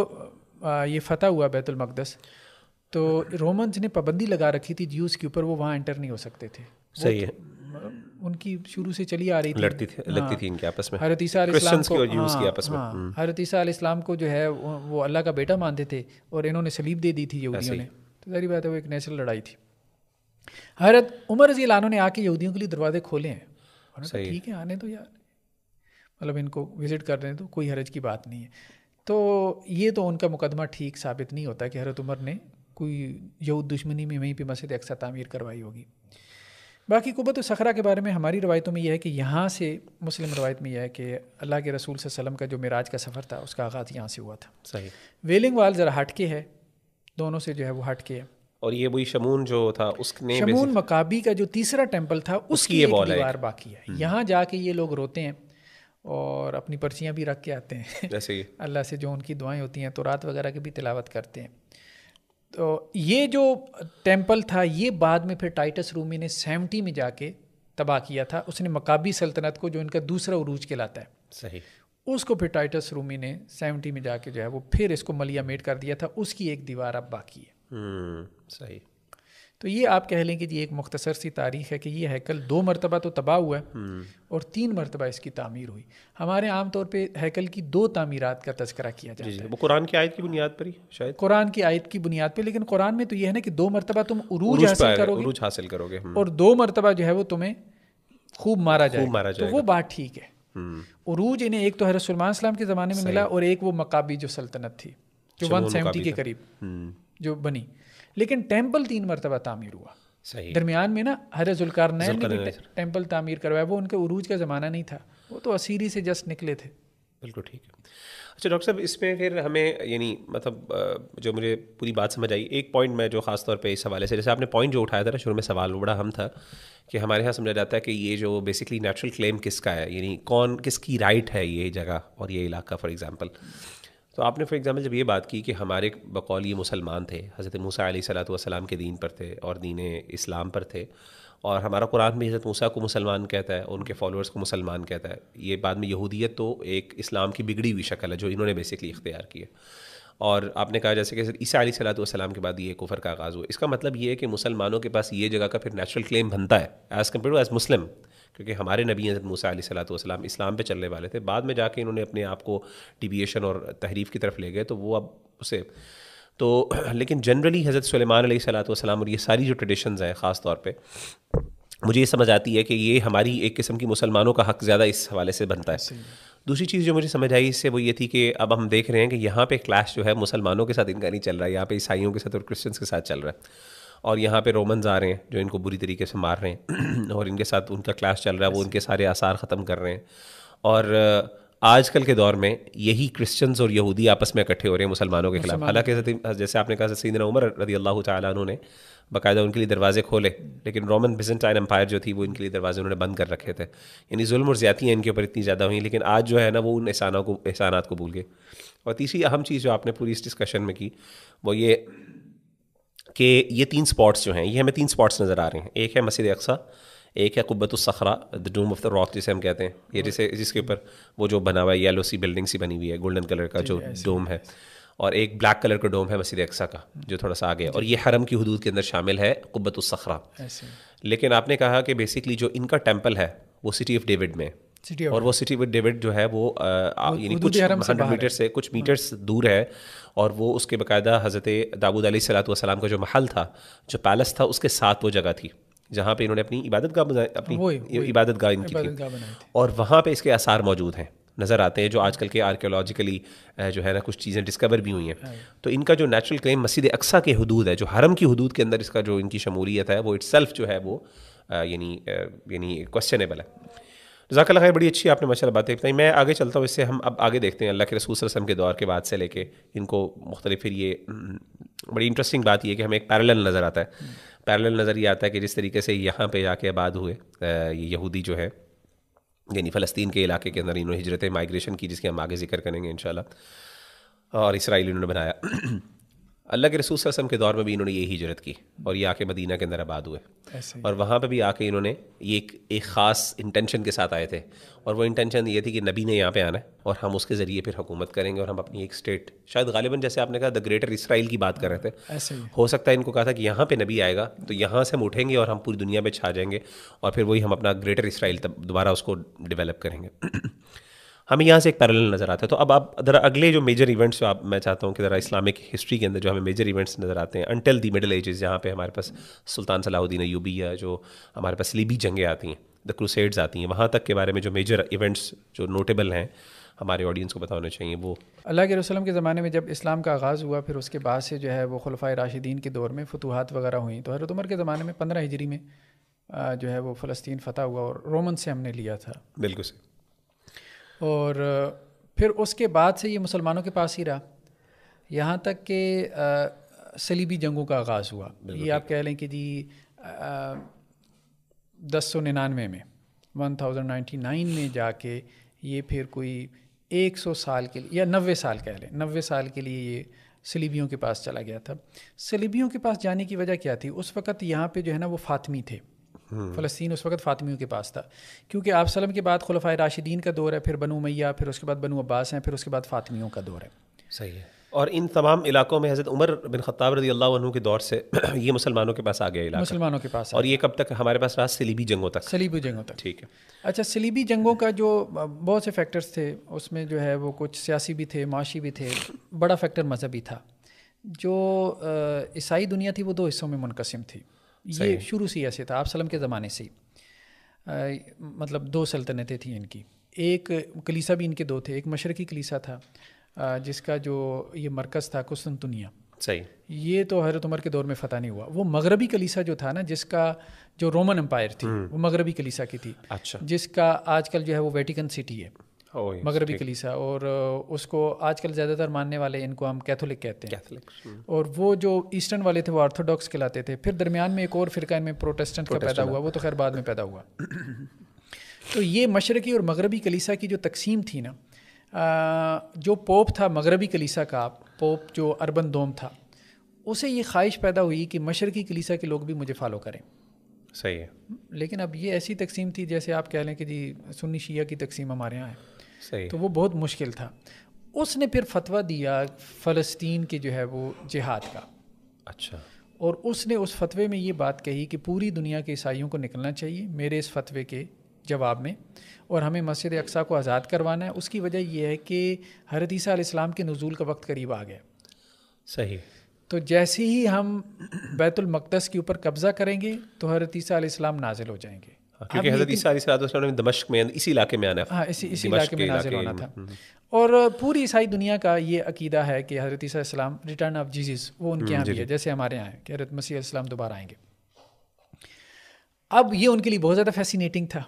یہ فتح ہوا بیت المقدس تو رومنس نے پابندی لگا رکھی تھی جیوز کے اوپر، وہ وہاں انٹر نہیں ہو سکتے تھے. صحیح ہے. ان کی شروع سے چلی آ رہی تھی، لڑتی تھی ان کے آپس میں، حضرت عیسیٰ علیہ السلام کو آپس میں. حضرت عیسیٰ علیہ السلام کو جو ہے وہ اللہ کا بیٹا مانتے تھے اور انہوں نے صلیب دے دی تھی یہودیوں نے. تو ظاہر بات ہے وہ ایک نیچرل لڑائی تھی. حضرت عمر رضی اللہ عنہ نے آ کے یہودیوں کے لیے دروازے کھولے ہیں. ٹھیک ہے آنے تو یار، مطلب ان کو وزٹ کر رہے ہیں تو کوئی حرج کی بات نہیں ہے. تو یہ تو ان کا مقدمہ ٹھیک ثابت نہیں ہوتا کہ حضرت عمر نے کوئی یہود دشمنی میں وہیں پہ مسجد اقصیٰ تعمیر کروائی ہوگی. باقی قبۃ الصخرہ کے بارے میں ہماری روایتوں میں یہ ہے کہ یہاں سے، مسلم روایت میں یہ ہے کہ اللہ کے رسول صلی اللہ علیہ وسلم کا جو معراج کا سفر تھا اس کا آغاز یہاں سے ہوا تھا. صحیح. ویلنگ وال ذرا ہٹ کے ہے، دونوں سے جو ہے وہ ہٹ کے ہے. اور یہ وہی شمون جو تھا اس نے شمون مقابی کا جو تیسرا ٹیمپل تھا اس کی ایک دیوار باقی ہے. یہاں جا کے یہ لوگ روتے ہیں اور اپنی پرچیاں بھی رکھ کے آتے ہیں جیسے اللہ سے جو ان کی دعائیں ہوتی ہیں، تو رات وغیرہ کی بھی تلاوت کرتے ہیں. تو یہ جو ٹیمپل تھا یہ بعد میں پھر ٹائٹس رومی نے 70 میں جا کے تباہ کیا تھا. اس نے مقابی سلطنت کو، جو ان کا دوسرا عروج کہلاتا ہے، صحیح، اس کو پھر ٹائٹس رومی نے 70 میں جا کے جو ہے وہ پھر اس کو ملیا میٹ کر دیا تھا. اس کی ایک دیوار اب باقی ہے. صحیح. تو یہ آپ کہہ لیں کہ یہ ایک مختصر سی تاریخ ہے کہ یہ ہیکل 2 مرتبہ تو تباہ ہوا ہے اور 3 مرتبہ اس کی تعمیر ہوئی. ہمارے عام طور پہ ہیکل کی 2 تعمیرات کا تذکرہ کیا جاتا ہے. وہ قرآن کی آیت کی بنیاد پر ہی شاید، قرآن کی آیت کی بنیاد پہ. لیکن قرآن میں تو یہ ہے نا کہ 2 مرتبہ تم عروج حاصل کرو گے اور 2 مرتبہ جو ہے وہ تمہیں خوب مارا جائے گا. تو وہ بات ٹھیک ہے. عروج انہیں ایک تو حضرت سلیمان علیہ السلام کے زمانے میں ملا اور ایک وہ مقابی جو سلطنت تھی جو 170 کے قریب جو بنی. لیکن ٹیمپل 3 مرتبہ تعمیر ہوا. صحیح. درمیان میں نا حضرت ذوالقرنین نے بھی ٹیمپل تعمیر کروایا، وہ ان کے عروج کا زمانہ نہیں تھا، وہ تو اسیری سے جسٹ نکلے تھے. بالکل ٹھیک ہے. اچھا ڈاکٹر صاحب، اس میں پھر ہمیں یعنی مطلب جو مجھے پوری بات سمجھ آئی، ایک پوائنٹ میں جو خاص طور پہ اس حوالے سے، جیسے آپ نے پوائنٹ جو اٹھایا تھا نا شروع میں، سوال وہ بڑا اہم تھا کہ ہمارے یہاں سمجھا جاتا ہے کہ یہ جو بیسکلی نیچرل کلیم کس کا ہے، یعنی کون کس کی رائٹ ہے یہ جگہ اور یہ علاقہ فار ایگزامپل. تو آپ نے فار ایگزامپل جب یہ بات کی کہ ہمارے بقول یہ مسلمان تھے، حضرت موسیٰ علیہ الصلوۃ والسلام کے دین پر تھے اور دین اسلام پر تھے، اور ہمارا قرآن بھی حضرت موسیٰ کو مسلمان کہتا ہے، ان کے فالوورز کو مسلمان کہتا ہے. یہ بعد میں یہودیت تو ایک اسلام کی بگڑی ہوئی شکل ہے جو انہوں نے بیسکلی اختیار کی ہے. اور آپ نے کہا جیسے کہ عیسیٰ علیہ الصلوۃ والسلام کے بعد یہ کفر کا آغاز ہوا. اس کا مطلب یہ ہے کہ مسلمانوں کے پاس یہ جگہ کا پھر نیچرل کلیم بنتا ہے as compare to as Muslim, کیونکہ ہمارے نبی حضرت موسیٰ علیہ الصلوۃ والسلام اسلام پہ چلنے والے تھے. بعد میں جا کے انہوں نے اپنے آپ کو ڈیویشن اور تحریف کی طرف لے گئے، تو وہ اب اسے تو لیکن جنرلی حضرت سلیمان علیہ الصلوۃ والسلام اور یہ ساری جو ٹریڈیشنز ہیں خاص طور پہ مجھے یہ سمجھ آتی ہے کہ یہ ہماری ایک قسم کی مسلمانوں کا حق زیادہ اس حوالے سے بنتا ہے. دوسری چیز جو مجھے سمجھ آئی اس سے وہ یہ تھی کہ اب ہم دیکھ رہے ہیں کہ یہاں پہ کلیش جو ہے مسلمانوں کے ساتھ ان کا نہیں چل رہا ہے، یہاں پہ عیسائیوں کے ساتھ اور کرسچنس کے ساتھ چل رہا ہے، اور یہاں پہ رومنز آ رہے ہیں جو ان کو بری طریقے سے مار رہے ہیں اور ان کے ساتھ ان کا کلیش چل رہا ہے، وہ ان کے سارے آثار ختم کر رہے ہیں. اور آج کل کے دور میں یہی کرسچنز اور یہودی آپس میں اکٹھے ہو رہے ہیں مسلمانوں کے خلاف. حالانکہ جیسے آپ نے کہا سیدنا عمر رضی اللہ تعالیٰ عنہ نے باقاعدہ ان کے لیے دروازے کھولے، لیکن رومن بیزنٹائن امپائر جو تھی وہ ان کے لیے دروازے انہوں نے بند کر رکھے تھے. یعنی ظلم اور زیادتیاں ان کے اوپر اتنی زیادہ ہوئیں، لیکن آج جو ہے نا وہ ان احسانات کو بھول گئے. اور تیسری اہم چیز جو آپ نے پوری اس ڈسکشن میں کی وہ یہ کہ یہ 3 اسپاٹس جو ہیں، یہ ہمیں 3 اسپاٹس نظر آ رہے ہیں. ایک ہے مسجد اقصیٰ، ایک ہے قبۃ الصخرہ، دا ڈوم آف دا راک جسے ہم کہتے ہیں، یہ جس کے اوپر وہ جو بنا ہوا ہے یلو سی بلڈنگ سی بنی ہوئی ہے، گولڈن کلر کا جو ڈوم ہے، اور ایک بلیک کلر کا ڈوم ہے مسجد اقصیٰ کا جو تھوڑا سا آگے، اور یہ حرم کی حدود کے اندر شامل ہے قبۃ الصخرہ. لیکن آپ نے کہا کہ بیسکلی جو ان کا ٹیمپل ہے وہ سٹی آف ڈیوڈ میں، اور وہ سٹی آف ڈیوڈ جو ہے وہ یعنی کچھ 100 میٹر سے کچھ میٹرز دور ہے، اور وہ اس کے باقاعدہ حضرت داؤد علیہ الصلوۃ والسلام کا جو محل تھا، جو پیلس تھا، اس کے ساتھ وہ جگہ تھی جہاں پہ انہوں نے اپنی عبادت گاہ بنائی، اپنی عبادت گاہ ان کی تھی، اور وہاں پہ اس کے آثار موجود ہیں، نظر آتے ہیں، جو آج کل کے آرکیولوجیکلی جو ہے نا کچھ چیزیں ڈسکور بھی ہوئی ہیں. تو ان کا جو نیچرل کلیم مسجد اقصیٰ کے حدود ہے، جو حرم کی حدود کے اندر اس کا جو ان کی شمولیت ہے، وہ اٹ سیلف جو ہے وہ یعنی کوسچنیبل ہے. جزاک اللہ خیر، بڑی اچھی آپ نے ماشاء اللہ باتیں بتائیں. میں آگے چلتا ہوں، اس سے ہم اب آگے دیکھتے ہیں اللہ کے رسول صلی اللہ علیہ وسلم کے دور کے بعد سے لے کے ان کو مختلف. پھر یہ بڑی انٹرسٹنگ بات یہ ہے کہ ہمیں ایک پیرالل نظر آتا ہے. پیرالل نظر یہ آتا ہے کہ جس طریقے سے یہاں پہ جا کے آباد ہوئے یہ یہودی جو ہے، یعنی فلسطین کے علاقے کے اندر انہوں نے ہجرت مائیگریشن کی، جس کے ہم آگے ذکر کریں گے انشاءاللہ، اور اسرائیل انہوں نے بنایا. اللہ کے رسول صلی اللہ علیہ وسلم کے دور میں بھی انہوں نے یہی ہجرت کی اور یہ آ کے مدینہ کے اندر آباد ہوئے، اور وہاں پہ بھی آ کے انہوں نے یہ ایک خاص انٹینشن کے ساتھ آئے تھے، اور وہ انٹینشن یہ تھی کہ نبی نے یہاں پہ آنا ہے اور ہم اس کے ذریعے پھر حکومت کریں گے، اور ہم اپنی ایک اسٹیٹ، شاید غالباً جیسے آپ نے کہا دا گریٹر اسرائیل کی بات کر رہے تھے، ہو سکتا ہے ان کو کہا تھا کہ یہاں پہ نبی آئے گا تو یہاں سے ہم اٹھیں گے اور ہم پوری دنیا پہ چھا جائیں گے، اور پھر وہی ہم اپنا گریٹر اسرائیل دوبارہ اس کو ڈیولپ کریں گے. ہمیں یہاں سے ایک پیرالل نظر آتا ہے. تو اب آپ ذرا اگلے جو میجر ایونٹس جو میں چاہتا ہوں کہ ذرا اسلامک ہسٹری کے اندر جو ہمیں میجر ایونٹس نظر آتے ہیں انٹل دی مڈل ایجز، جہاں پہ ہمارے پاس سلطان صلاح الدین ایوبی یا جو ہمارے پاس صلیبی جنگیں آتی ہیں، دا کروسیڈز آتی ہیں، وہاں تک کے بارے میں جو میجر ایونٹس جو نوٹیبل ہیں ہمارے آڈینس کو بتانا چاہیے. وہ اللہ کے رسول کے زمانے میں جب اسلام کا آغاز ہوا، پھر اس کے بعد سے جو ہے وہ خلفائے راشدین کے دور میں فتوحات وغیرہ ہوئیں. تو حضرت عمر کے زمانے میں 15 ہجری میں جو ہے وہ فلسطین فتح ہوا اور رومن سے ہم نے لیا تھا. بالکل صحیح. اور پھر اس کے بعد سے یہ مسلمانوں کے پاس ہی رہا یہاں تک کہ صلیبی جنگوں کا آغاز ہوا. یہ آپ کہہ لیں کہ جی 1099 میں 1099 میں جا کے یہ پھر کوئی 100 سال کے لیے یا 90 سال کہہ لیں، 90 سال کے لیے یہ صلیبیوں کے پاس چلا گیا تھا. صلیبیوں کے پاس جانے کی وجہ کیا تھی؟ اس وقت یہاں پہ جو ہے نا وہ فاطمی تھے، فلسطین اس وقت فاطمیوں کے پاس تھا، کیونکہ آپ وسلم کے بعد خلفائے راشدین کا دور ہے، پھر بنو امیہ، پھر اس کے بعد بنو عباس ہیں، پھر اس کے بعد فاطمیوں کا دور ہے. صحیح ہے. اور ان تمام علاقوں میں حضرت عمر بن خطاب رضی اللہ عنہ کے دور سے یہ مسلمانوں کے پاس آ گیا علاقہ، مسلمانوں کے پاس. اور یہ کب تک ہمارے پاس رہا؟ صلیبی جنگوں تک. صلیبی جنگوں تک. ٹھیک ہے. اچھا، صلیبی جنگوں کا جو بہت سے فیکٹرز تھے اس میں جو ہے وہ کچھ سیاسی بھی تھے، معاشی بھی تھے، بڑا فیکٹر مذہبی تھا. جو عیسائی دنیا تھی وہ 2 حصوں میں منقسم تھی. یہ شروع سے ایسے تھا، آپ وسلم کے زمانے سے ہی، مطلب 2 سلطنتیں تھیں ان کی. ایک کلیسا بھی ان کے 2 تھے، ایک مشرقی کلیسا تھا جس کا جو یہ مرکز تھا قسطنطنیہ، صحیح. یہ تو حضرت عمر کے دور میں فتح نہیں ہوا. وہ مغربی کلیسا جو تھا نا، جس کا جو رومن امپائر تھی وہ مغربی کلیسا کی تھی. اچھا. جس کا آج کل جو ہے وہ ویٹیکن سٹی ہے مغربی کلیسا، اور اس کو آج کل زیادہ تر ماننے والے ان کو ہم کیتھولک کہتے ہیں. اور وہ جو ایسٹرن والے تھے وہ آرتھوڈاکس کہلاتے تھے. پھر درمیان میں ایک اور فرقہ ان میں پروٹسٹنٹ کا پیدا ہوا، وہ تو خیر بعد میں پیدا ہوا. تو یہ مشرقی اور مغربی کلیسا کی جو تقسیم تھی نا، جو پوپ تھا مغربی کلیسا کا، پوپ جو اربن دوم تھا، اسے یہ خواہش پیدا ہوئی کہ مشرقی کلیسا کے لوگ بھی مجھے فالو کریں. صحیح ہے. لیکن اب یہ ایسی تقسیم تھی جیسے آپ کہہ لیں کہ جی سنی شیعہ کی تقسیم ہمارے یہاں ہے. صحیح. تو وہ بہت مشکل تھا. اس نے پھر فتویٰ دیا فلسطین کے جو ہے وہ جہاد کا. اچھا. اور اس نے اس فتوے میں یہ بات کہی کہ پوری دنیا کے عیسائیوں کو نکلنا چاہیے میرے اس فتوے کے جواب میں، اور ہمیں مسجد اقصیٰ کو آزاد کروانا ہے. اس کی وجہ یہ ہے کہ حضرت عیسیٰ علیہ السلام کے نزول کا وقت قریب آ گیا. صحیح. تو جیسے ہی ہم بیت المقدس کے اوپر قبضہ کریں گے تو حضرت عیسیٰ علیہ السلام نازل ہو جائیں گے. کیونکہ حضرت عیسیٰ علیہ السلام نے دمشق میں اسی علاقے میں آنا ہے. ہاں، اسی علاقے میں نازل ہونا تھا. اور پوری عیسائی دنیا کا یہ عقیدہ ہے کہ حضرت عیسیٰ علیہ السلام ریٹرن آف جیزس وہ ان کے یہاں بھی ہے، جیسے ہمارے یہاں ہے کہ حضرت مسیح علیہ السلام دوبارہ آئیں گے. اب یہ ان کے لیے بہت زیادہ فیسینیٹنگ تھا.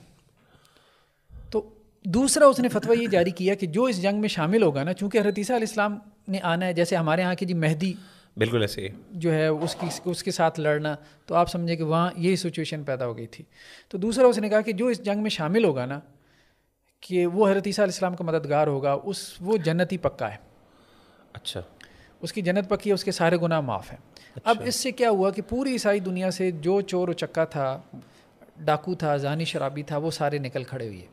تو دوسرا اس نے فتویٰ یہ جاری کیا کہ جو اس جنگ میں شامل ہوگا نا، چونکہ حضرت عیسیٰ علیہ السلام نے آنا ہے، جیسے ہمارے یہاں کی جی مہدی بالکل ایسے جو ہے اس کے ساتھ لڑنا، تو آپ سمجھیں کہ وہاں یہی سچویشن پیدا ہو گئی تھی. تو دوسرا اس نے کہا کہ جو اس جنگ میں شامل ہوگا نا، کہ وہ حضرت عیسیٰ علیہ السلام کا مددگار ہوگا، وہ جنتی پکا ہے. اچھا. اس کی جنت پکی ہے، اس کے سارے گناہ معاف ہیں. اب اس سے کیا ہوا کہ پوری عیسائی دنیا سے جو چور و چکا تھا، ڈاکو تھا، زانی شرابی تھا، وہ سارے نکل کھڑے ہوئے.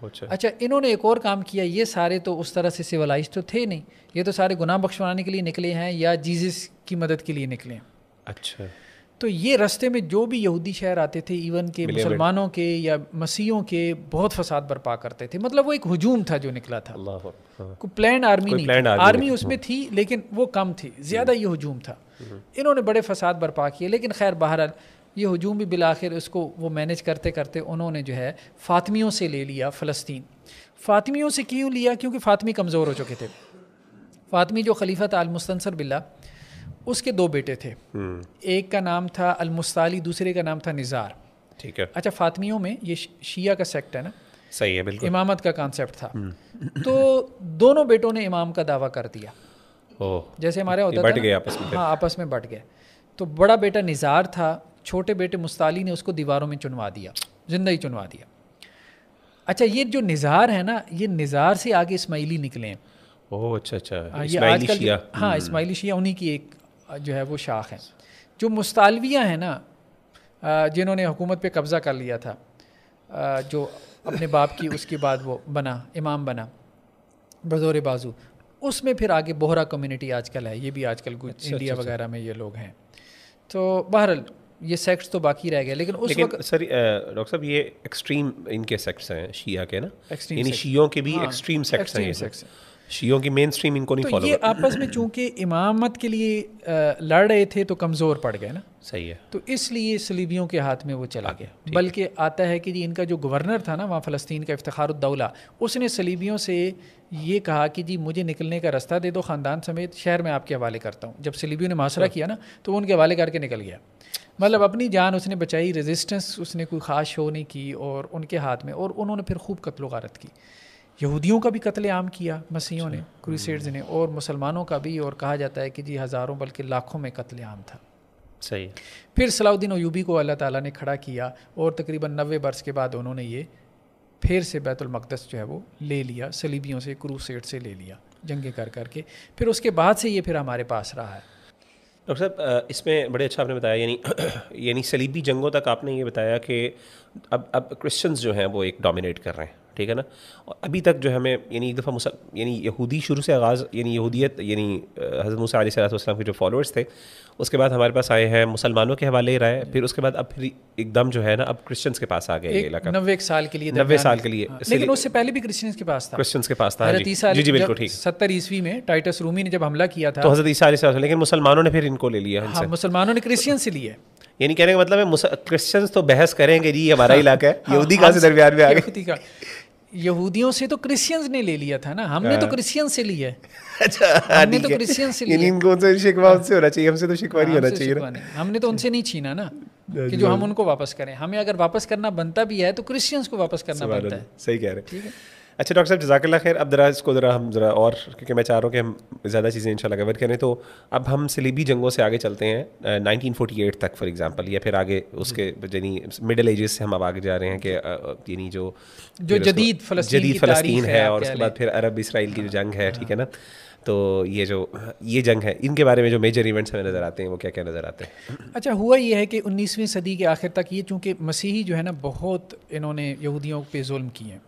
اچھا، انہوں نے ایک اور کام کیا. یہ سارے تو اس طرح سے سیولائز تو تھے نہیں، یہ تو سارے گناہ بخشوانے کے لیے نکلے ہیں یا جیزس کی مدد کے لیے نکلے ہیں. اچھا. تو یہ رستے میں جو بھی یہودی شہر آتے تھے، ایون کہ مسلمانوں کے یا مسیحوں کے، بہت فساد برپا کرتے تھے. مطلب وہ ایک ہجوم تھا جو نکلا تھا. کوئی پلان آرمی نہیں، آرمی اس میں تھی لیکن وہ کم تھی، زیادہ یہ ہجوم تھا. انہوں نے بڑے فساد برپا کیے. لیکن خیر بہرحال یہ ہجوم بھی بالآخر اس کو وہ مینیج کرتے کرتے انہوں نے جو ہے فاطمیوں سے لے لیا فلسطین. فاطمیوں سے کیوں لیا؟ کیونکہ فاطمی کمزور ہو چکے تھے. فاطمی جو خلیفہ تھا المستنصر باللہ، اس کے 2 بیٹے تھے. ایک کا نام تھا المستعلی، دوسرے کا نام تھا نزار. ٹھیک ہے. اچھا، فاطمیوں میں یہ شیعہ کا سیکٹ ہے نا. صحیح ہے. بالکل. امامت کا کانسیپٹ تھا. تو دونوں بیٹوں نے امام کا دعویٰ کر دیا. جیسے ہمارے ہوتا تھا، بٹ گئے آپس میں. ہاں، آپس میں بٹ گئے. تو بڑا بیٹا نزار تھا، چھوٹے بیٹے مستعلی نے اس کو دیواروں میں چنوا دیا، زندہ ہی چنوا دیا. اچھا، یہ جو نزار ہے نا، یہ نزار سے آگے اسماعیلی نکلے ہیں. اچھا. اسماعیلی شیعہ. ہاں، اسماعیلی شیعہ انہی کی ایک جو ہے وہ شاخ ہے. جو مستعلویہ ہیں نا، جنہوں نے حکومت پہ قبضہ کر لیا تھا، جو اپنے باپ کی اس کے بعد وہ بنا امام بنا بزور بازو، اس میں پھر آگے بوہرا کمیونٹی آج کل ہے. یہ بھی آج کل انڈیا وغیرہ میں یہ لوگ ہیں. تو بہرحال یہ سیکٹس تو باقی رہ گئے. لیکن اس وقت سر ڈاکٹر صاحب یہ ایکسٹریم ان کے سیکٹس ہیں شیعہ کے نا، یعنی شیعوں کے بھی ایکسٹریم سیکٹس ہیں. شیعوں کی مین سٹریم ان کو نہیں فالو. یہ آپس میں چونکہ امامت کے لیے لڑ رہے تھے تو کمزور پڑ گئے نا. صحیح ہے. تو اس لیے صلیبیوں کے ہاتھ میں وہ چلا گیا. بلکہ آتا ہے کہ جی ان کا جو گورنر تھا نا وہاں فلسطین کا، افتخار الدولہ، اس نے صلیبیوں سے یہ کہا کہ جی مجھے نکلنے کا راستہ دے دو خاندان سمیت، شہر میں آپ کے حوالے کرتا ہوں. جب صلیبیوں نے محاصرہ کیا نا تو وہ ان کے حوالے کر کے نکل گیا. مطلب اپنی جان اس نے بچائی، ریزسٹنس اس نے کوئی خاص شو نہیں کی، اور ان کے ہاتھ میں، اور انہوں نے پھر خوب قتل و غارت کی. یہودیوں کا بھی قتل عام کیا مسیحیوں نے، کروسیڈز نے، اور مسلمانوں کا بھی. اور کہا جاتا ہے کہ جی ہزاروں بلکہ لاکھوں میں قتل عام تھا. صحیح. پھر صلاح الدین ایوبی کو اللہ تعالیٰ نے کھڑا کیا، اور تقریباً 90 برس کے بعد انہوں نے یہ پھر سے بیت المقدس جو ہے وہ لے لیا، صلیبیوں سے، کروسیڈ سے لے لیا، جنگیں کر کے. پھر اس کے بعد سے یہ پھر ہمارے پاس رہا ہے. ڈاکٹر صاحب اس میں بڑے اچھا آپ نے بتایا، یعنی صلیبی جنگوں تک آپ نے یہ بتایا کہ اب کرسچنز جو ہیں وہ ایک ڈومینیٹ کر رہے ہیں. ٹھیک ہے نا. اور ابھی تک جو ہمیں یعنی ایک دفعہ یعنی یہودی شروع سے آغاز، یعنی یہودیت یعنی حضرت موسیٰ علیہ السلام کے جو فالوورس تھے، اس کے بعد ہمارے پاس آئے ہیں مسلمانوں کے حوالے رہے. پھر اس کے بعد اب پھر ایک دم جو ہے نا اب کرسچنس کے پاس آ گیا یہ علاقہ. 90 سال کے لیے، 90 سال کے لیے. لیکن اس سے پہلے بھی کرسچنس کے پاس تھا. کرسچنس کے پاس تھا. جی بالکل ٹھیک. 70 عیسوی میں ٹائٹس رومی نے جب حملہ کیا تھا تو حضرت عیسیٰ علیہ السلام، لیکن مسلمانوں نے پھر ان کو لے لیا. ہاں، مسلمانوں نے کرسچن سے لیا. یعنی کہنے کا مطلب ہے کرسچنس تو بحث کریں گے جی ہمارا علاقہ ہے، یہودی کہاں سے درمیان میں آ گئے. یہودیوں سے تو کرسچنز نے لے لیا تھا نا, ہم نے تو کرسچن سے لیا ہے. اچھا, ہم نے تو کرسچن سے لیا, ان کو تو شکوہ ان سے ہونا چاہیے, ہم سے تو شکوہ نہیں ہونا چاہیے. ہم نے تو ان سے نہیں چھینا نا کہ جو ہم ان کو واپس کریں. ہمیں اگر واپس کرنا بنتا بھی ہے تو کرسچنز کو واپس کرنا بنتا ہے. صحیح کہہ رہے ہیں. ٹھیک ہے. اچھا ڈاکٹر صاحب جزاک اللہ خیر. اب ذرا ہم اور کیونکہ میں چاہ رہا ہوں کہ ہم زیادہ چیزیں انشاءاللہ کور کریں, تو اب ہم صلیبی جنگوں سے آگے چلتے ہیں 1948 تک فار ایگزامپل, یا پھر آگے اس کے یعنی مڈل ایجز سے ہم اب آگے جا رہے ہیں کہ یعنی جو جدید فلسطین ہے اور اس کے بعد پھر عرب اسرائیل کی جو جنگ ہے, ٹھیک ہے نا, تو یہ جنگ ہے, ان کے بارے میں جو میجر ایونٹس ہمیں نظر آتے ہیں وہ کیا کیا نظر آتے ہیں؟ اچھا ہوا یہ ہے کہ 19ویں صدی کے آخر تک یہ چونکہ مسیحی جو ہے نا بہت انہوں نے یہودیوں پہ ظلم کیے ہیں.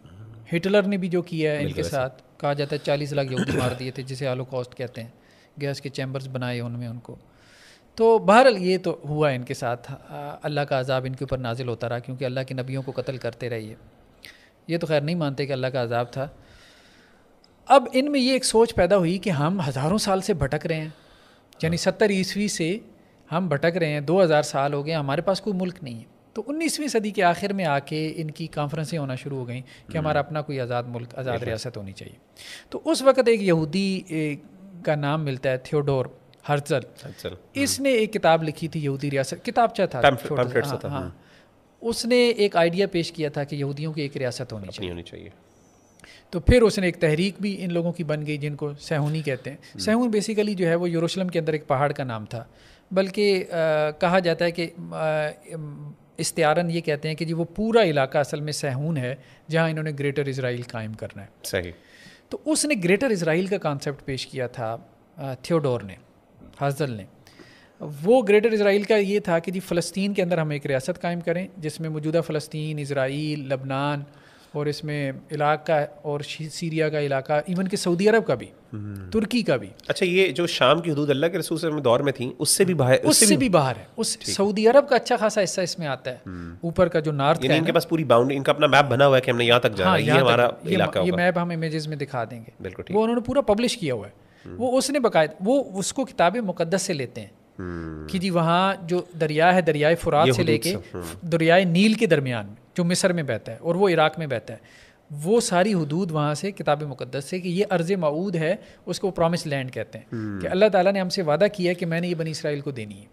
ہٹلر نے بھی جو کیا ہے ان کے ساتھ, کہا جاتا ہے 40 لاکھ یہودی مار دیے تھے, جسے ہالوکاسٹ کہتے ہیں, گیس کے چیمبرز بنائے ان میں ان کو. تو بہرحال یہ تو ہوا ان کے ساتھ, اللہ کا عذاب ان کے اوپر نازل ہوتا رہا کیونکہ اللہ کے نبیوں کو قتل کرتے رہے. یہ تو خیر نہیں مانتے کہ اللہ کا عذاب تھا. اب ان میں یہ ایک سوچ پیدا ہوئی کہ ہم ہزاروں سال سے بھٹک رہے ہیں, یعنی 70 عیسوی سے ہم بھٹک رہے ہیں, 2000 سال ہو گئے, ہمارے پاس کوئی ملک نہیں ہے. تو 19ویں صدی کے آخر میں آ کے ان کی کانفرنسیں ہونا شروع ہو گئیں کہ ہمارا اپنا کوئی آزاد ملک, آزاد ریاست ہونی چاہیے. تو اس وقت ایک یہودی کا نام ملتا ہے تھیوڈور ہرزل. اس نے ایک کتاب لکھی تھی یہودی ریاست, کتابچہ تھا, ہاں, اس نے ایک آئیڈیا پیش کیا تھا کہ یہودیوں کی ایک ریاست ہونی چاہیے. تو پھر اس نے ایک تحریک بھی ان لوگوں کی بن گئی جن کو سیہونی کہتے ہیں. سیہون بیسیکلی جو ہے وہ یروشلم کے اندر ایک پہاڑ کا نام تھا, بلکہ کہا جاتا ہے کہ استعارن یہ کہتے ہیں کہ جی وہ پورا علاقہ اصل میں سیہون ہے جہاں انہوں نے گریٹر اسرائیل قائم کرنا ہے. صحیح. تو اس نے گریٹر اسرائیل کا کانسیپٹ پیش کیا تھا تھیوڈور نے, ہرزل نے. وہ گریٹر اسرائیل کا یہ تھا کہ جی فلسطین کے اندر ہم ایک ریاست قائم کریں جس میں موجودہ فلسطین, اسرائیل, لبنان اور اس میں عراق کا اور سیریا کا علاقہ, ایون کہ سعودی عرب کا بھی, ترکی کا بھی. اچھا یہ جو شام کی حدود اللہ کے رسول صلی اللہ علیہ وسلم دور میں تھیں اس سے بھی باہر, اس سے بھی باہر ہے. اس سعودی عرب کا اچھا خاصا حصہ اس میں آتا ہے, اوپر کا جو نارتھ کا ہے, ان کے پاس پوری باؤنڈری, ان کا اپنا میپ بنا ہوا ہے کہ ہم نے یہاں تک جانا ہے, یہ ہمارا علاقہ ہوگا. یہ میپ ہم امیجز میں دکھا دیں گے. بالکل, وہ انہوں نے پورا پبلش کیا ہوا ہے. وہ اس نے باقاعدہ وہ اس کو کتاب مقدس سے لیتے ہیں کہ جی وہاں جو دریا ہے, دریائے فرات سے لے کے دریائے نیل کے درمیان میں جو مصر میں بہتا ہے اور وہ عراق میں بہتا ہے, وہ ساری حدود وہاں سے کتاب مقدس سے کہ یہ ارض موعود ہے, اس کو پرومس لینڈ کہتے ہیں کہ اللہ تعالیٰ نے ہم سے وعدہ کیا ہے کہ میں نے یہ بنی اسرائیل کو دینی ہے.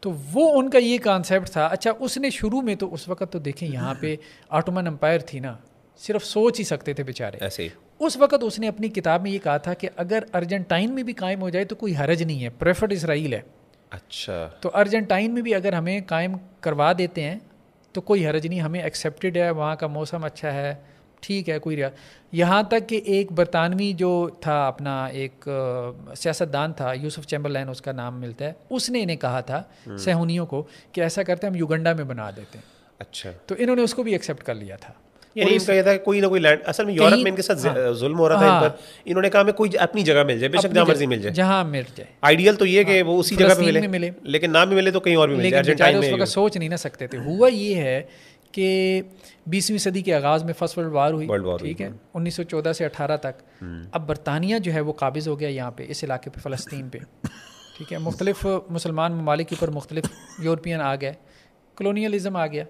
تو وہ ان کا یہ کانسیپٹ تھا. اچھا اس نے شروع میں تو اس وقت تو دیکھیں یہاں پہ آٹومن امپائر تھی نا, صرف سوچ ہی سکتے تھے بیچارے ایسے. اس وقت اس نے اپنی کتاب میں یہ کہا تھا کہ اگر ارجنٹائن میں بھی قائم ہو جائے تو کوئی حرج نہیں ہے, پریفرڈ اسرائیل ہے. اچھا, تو ارجنٹائن میں بھی اگر ہمیں قائم کروا دیتے ہیں تو کوئی حرج نہیں, ہمیں ایکسیپٹیڈ ہے, وہاں کا موسم اچھا ہے, ٹھیک ہے, کوئی یہاں تک کہ ایک برطانوی جو تھا اپنا ایک سیاستدان تھا, یوسف چیمبرلین اس کا نام ملتا ہے, اس نے انہیں کہا تھا سیہونیوں کو کہ ایسا کرتے ہیں ہم یوگنڈا میں بنا دیتے ہیں. اچھا, تو انہوں نے اس کو بھی ایکسیپٹ کر لیا تھا. یعنی ان کا یہ تھا کہ کوئی نہ کوئی لینڈ, اصل میں یورپ میں ان کے ساتھ ظلم ہو رہا تھا ان پر, انہوں نے کہا ہمیں کوئی اپنی جگہ مل جائے, بے شک جہاں مرضی مل جائے, جہاں مل جائے. آئیڈیل تو یہ کہ وہ اسی جگہ پہ ملے, لیکن نہ بھی ملے تو کہیں اور بھی مل جائے. ارجنٹائن میں اس وقت سوچ نہیں نہ سکتے تھے. ہوا یہ ہے کہ 20ویں صدی کے آغاز میں فرسٹ ورلڈ وار ہوئی, ٹھیک ہے, 1914 سے 18 تک. اب برطانیہ جو ہے وہ قابض ہو گیا یہاں پہ, اس علاقے پہ, فلسطین پہ, ٹھیک ہے. مختلف مسلمان ممالک کے اوپر مختلف یورپین آ گئے, کلونیلزم آ گیا.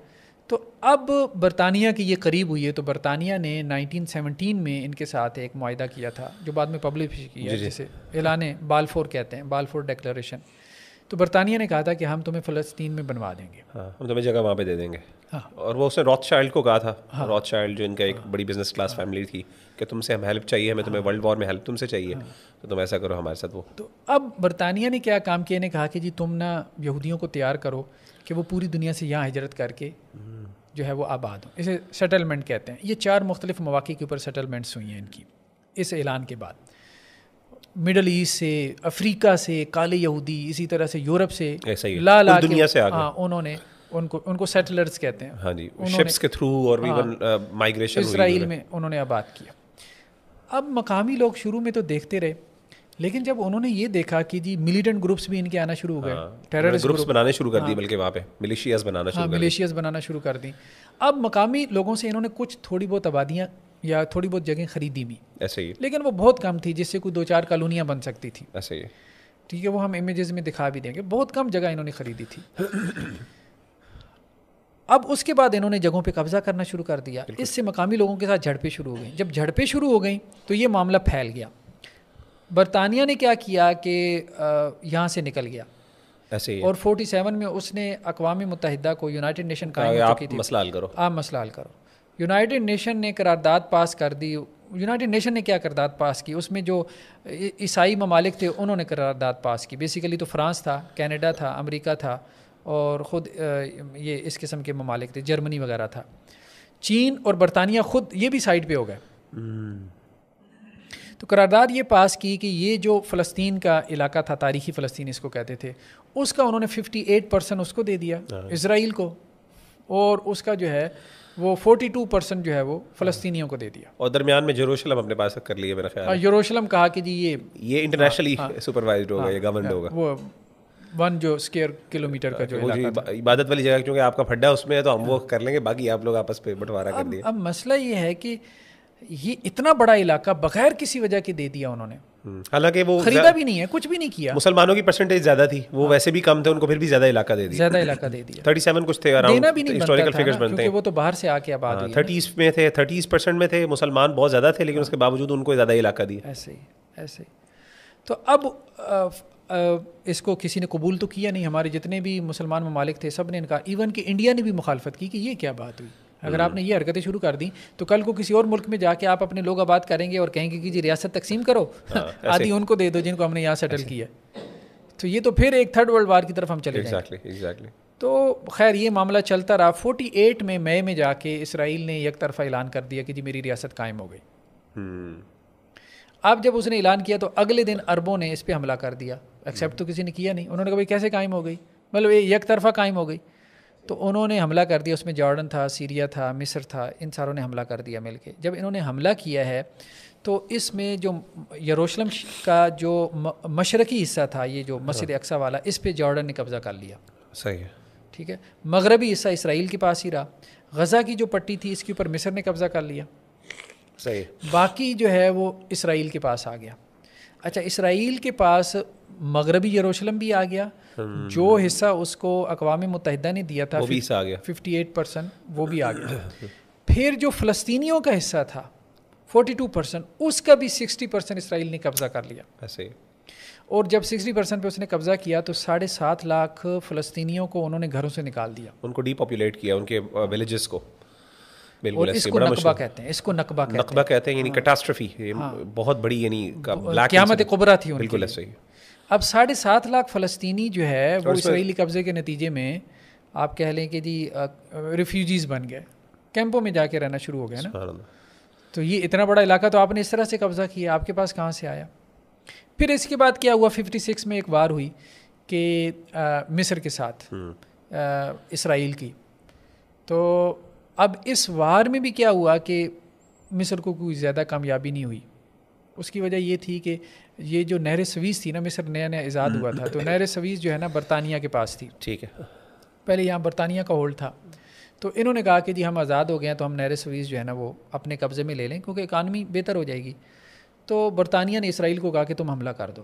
تو اب برطانیہ کی یہ قریب ہوئی ہے, تو برطانیہ نے 1917 میں ان کے ساتھ ایک معاہدہ کیا تھا جو بعد میں پبلش کیا, جسے اعلان بالفور کہتے ہیں, بالفور ڈیکلیریشن. تو برطانیہ نے کہا تھا کہ ہم تمہیں فلسطین میں بنوا دیں گے, ہم تمہیں جگہ وہاں پہ دے دیں گے. اور وہ اس نے روتھ چائلڈ کو کہا تھا, روتھ چائلڈ جو ان کا ایک بڑی بزنس کلاس فیملی تھی, کہ تم سے ہم ہیلپ چاہیے, ہمیں تمہیں ورلڈ وار میں ہیلپ تم سے چاہیے, تو تم ایسا کرو ہمارے ساتھ. وہ تو اب برطانیہ نے کیا کام کیا, نے کہا کہ جی تم نا یہودیوں کو تیار کرو کہ وہ پوری دنیا سے یہاں ہجرت کر کے جو ہے وہ آباد ہوں. اسے سیٹلمنٹ کہتے ہیں. یہ 4 مختلف مواقع کے اوپر سیٹلمنٹس ہوئی ہیں ان کی اس اعلان کے بعد. مڈل ایسٹ سے, افریقہ سے, کالے یہودی, اسی طرح سے یورپ سے, لا دنیا سے انہوں نے ان کو سیٹلرز کہتے ہیں. ہاں جی, شپس کے تھرو اور ایون مائیگریشن اسرائیل میں انہوں نے آباد کیا. اب مقامی لوگ شروع میں تو دیکھتے رہے, لیکن جب انہوں نے یہ دیکھا کہ جی ملیٹنٹ گروپس بھی ان کے آنا شروع ہو گئے, ٹیررسٹ گروپس بنانے شروع کر دی, بلکہ وہاں پہ ملیشیاز بنانا شروع کر دی. اب مقامی لوگوں سے انہوں نے کچھ تھوڑی بہت آبادیاں یا تھوڑی بہت جگہیں خریدی بھی, ایسے ہی, لیکن وہ بہت کم تھی, جس سے کوئی 2-4 کالونیاں بن سکتی تھی. ایسے ہی, ٹھیک ہے, وہ ہم امیجز میں دکھا بھی دیں گے. بہت کم جگہ انہوں نے خریدی تھی. اب اس کے بعد انہوں نے جگہوں پہ قبضہ کرنا شروع کر دیا. اس سے مقامی لوگوں کے ساتھ جھڑپیں شروع ہو گئیں. جب جھڑپیں شروع ہو گئیں تو یہ معاملہ پھیل گیا. برطانیہ نے کیا کیا کہ یہاں سے نکل گیا ایسے ہی اور 47 میں اس نے اقوام متحدہ کو یونائٹڈ نیشن قائم ہو چکی تھی. مسئلہ حل کرو, آپ مسئلہ حل کرو. یونائٹڈ نیشن نے قرارداد پاس کر دی. یونائٹڈ نیشن نے کیا قرارداد پاس کی, اس میں جو عیسائی ممالک تھے انہوں نے قرارداد پاس کی. بیسیکلی تو فرانس تھا, کینیڈا تھا, امریکہ تھا اور خود یہ اس قسم کے ممالک تھے, جرمنی وغیرہ تھا. چین اور برطانیہ خود یہ بھی سائڈ پہ ہو گئے. تو قرارداد یہ پاس کی کہ یہ جو فلسطین کا علاقہ تھا, تاریخی فلسطین اس کو کہتے تھے, اس کا انہوں نے 58% اس کو دے دیا اسرائیل کو, اور اس کا جو ہے وہ 42% جو ہے وہ فلسطینیوں کو دے دیا. اور درمیان میں یروشلم اپنے پاس کر لیے میرا خیال ہے. یروشلم کہا کہ جی یہ انٹرنیشنلی سپروائزڈ ہوگا, یہ گورنمنٹ ہوگا. وہ 1 جو اسکوائر کلومیٹر کا جو علاقہ تھا, عبادت والی جگہ, کیونکہ آپ کا پھڈا اس میں ہے تو ہم وہ کر لیں گے, باقی آپ لوگ آپس پہ بٹوارا کر دیں. اب مسئلہ یہ ہے کہ یہ اتنا بڑا علاقہ بغیر کسی وجہ کے دے دیا انہوں نے, حالانکہ وہ خریدا بھی نہیں ہے, کچھ بھی نہیں کیا. مسلمانوں کی پرسنٹیج زیادہ تھی, وہ ویسے بھی کم تھے, ان کو پھر بھی زیادہ علاقہ دے دیا. زیادہ علاقہ دے دیا. 37 کچھ تھے اراؤنڈ, دینا بھی نہیں ہسٹوریکل بنتا فگرز تھا بنتے ہیں, کیونکہ وہ تو باہر سے آ کے آباد ہوئی. 30s میں تھے, 30% میں تھے مسلمان, بہت زیادہ تھے, لیکن اس کے باوجود ان کو زیادہ علاقہ دیا. ایسے ہی. تو اب اس کو کسی نے قبول تو کیا نہیں. ہمارے جتنے بھی مسلمان ممالک تھے سب نے انکار, ایون کہ انڈیا نے بھی مخالفت کی کہ یہ کیا بات ہوئی. اگر آپ نے یہ حرکتیں شروع کر دیں تو کل کو کسی اور ملک میں جا کے آپ اپنے لوگ آباد کریں گے اور کہیں گے کہ جی ریاست تقسیم کرو, آدھی ان کو دے دو جن کو ہم نے یہاں سیٹل کیا. تو یہ تو پھر ایک 3rd ورلڈ وار کی طرف ہم چلے جائیں. تو خیر یہ معاملہ چلتا رہا. 48 میں مئی میں جا کے اسرائیل نے یک طرفہ اعلان کر دیا کہ جی میری ریاست قائم ہو گئی. اب جب اس نے اعلان کیا تو اگلے دن عربوں نے اس پہ حملہ کر دیا. ایکسیپٹ تو کسی نے کیا نہیں. انہوں نے کہا بھائی کیسے قائم ہو گئی, مطلب یک طرفہ قائم ہو گئی. تو انہوں نے حملہ کر دیا. اس میں جارڈن تھا, سیریا تھا, مصر تھا, ان ساروں نے حملہ کر دیا مل کے. جب انہوں نے حملہ کیا ہے تو اس میں جو یروشلم کا جو مشرقی حصہ تھا, یہ جو مسجد اقصی والا, اس پہ جارڈن نے قبضہ کر لیا. صحیح ہے, ٹھیک ہے. مغربی حصہ اسرائیل کے پاس ہی رہا. غزہ کی جو پٹی تھی اس کے اوپر مصر نے قبضہ کر لیا. صحیح. باقی جو ہے وہ اسرائیل کے پاس آ گیا. اچھا, اسرائیل کے پاس مغربی یروشلم بھی آ گیا, جو حصہ اس کو اقوام متحدہ نے دیا تھا وہ بھی حصہ آ گیا, 58% وہ بھی آ گیا. پھر جو فلسطینیوں کا حصہ تھا 42%, اس کا بھی 60% اسرائیل نے قبضہ کر لیا. ایسے. اور جب 60% پہ اس نے قبضہ کیا تو 7.5 لاکھ فلسطینیوں کو انہوں نے گھروں سے نکال دیا, ان کو ڈی پاپولیٹ کیا, ان کے ولیجز کو. اور اس کو نقبہ کہتے ہیں, اس کو نقبہ کہتے ہیں, یعنی کیٹاسٹروفی, بہت بڑی, یعنی قیامت کبریٰ تھی. بالکل ایسے ہی. اب 7.5 لاکھ فلسطینی جو ہے وہ اسرائیلی قبضے کے نتیجے میں آپ کہہ لیں کہ جی ریفیوجیز بن گئے, کیمپوں میں جا کے رہنا شروع ہو گئے نا. تو یہ اتنا بڑا علاقہ تو آپ نے اس طرح سے قبضہ کیا, آپ کے پاس کہاں سے آیا. پھر اس کے بعد کیا ہوا, 56 میں ایک وار ہوئی کہ مصر کے ساتھ اسرائیل کی. تو اب اس وار میں بھی کیا ہوا کہ مصر کو کوئی زیادہ کامیابی نہیں ہوئی. اس کی وجہ یہ تھی کہ یہ جو نہر سویز تھی نا, مصر نیا نیا آزاد ہوا تھا, تو نہر سویز جو ہے نا برطانیہ کے پاس تھی. ٹھیک ہے. پہلے یہاں برطانیہ کا ہولڈ تھا. تو انہوں نے کہا کہ جی ہم آزاد ہو گئے ہیں تو ہم نہر سویز جو ہے نا وہ اپنے قبضے میں لے لیں کیونکہ اکانومی بہتر ہو جائے گی. تو برطانیہ نے اسرائیل کو کہا کہ تم حملہ کر دو.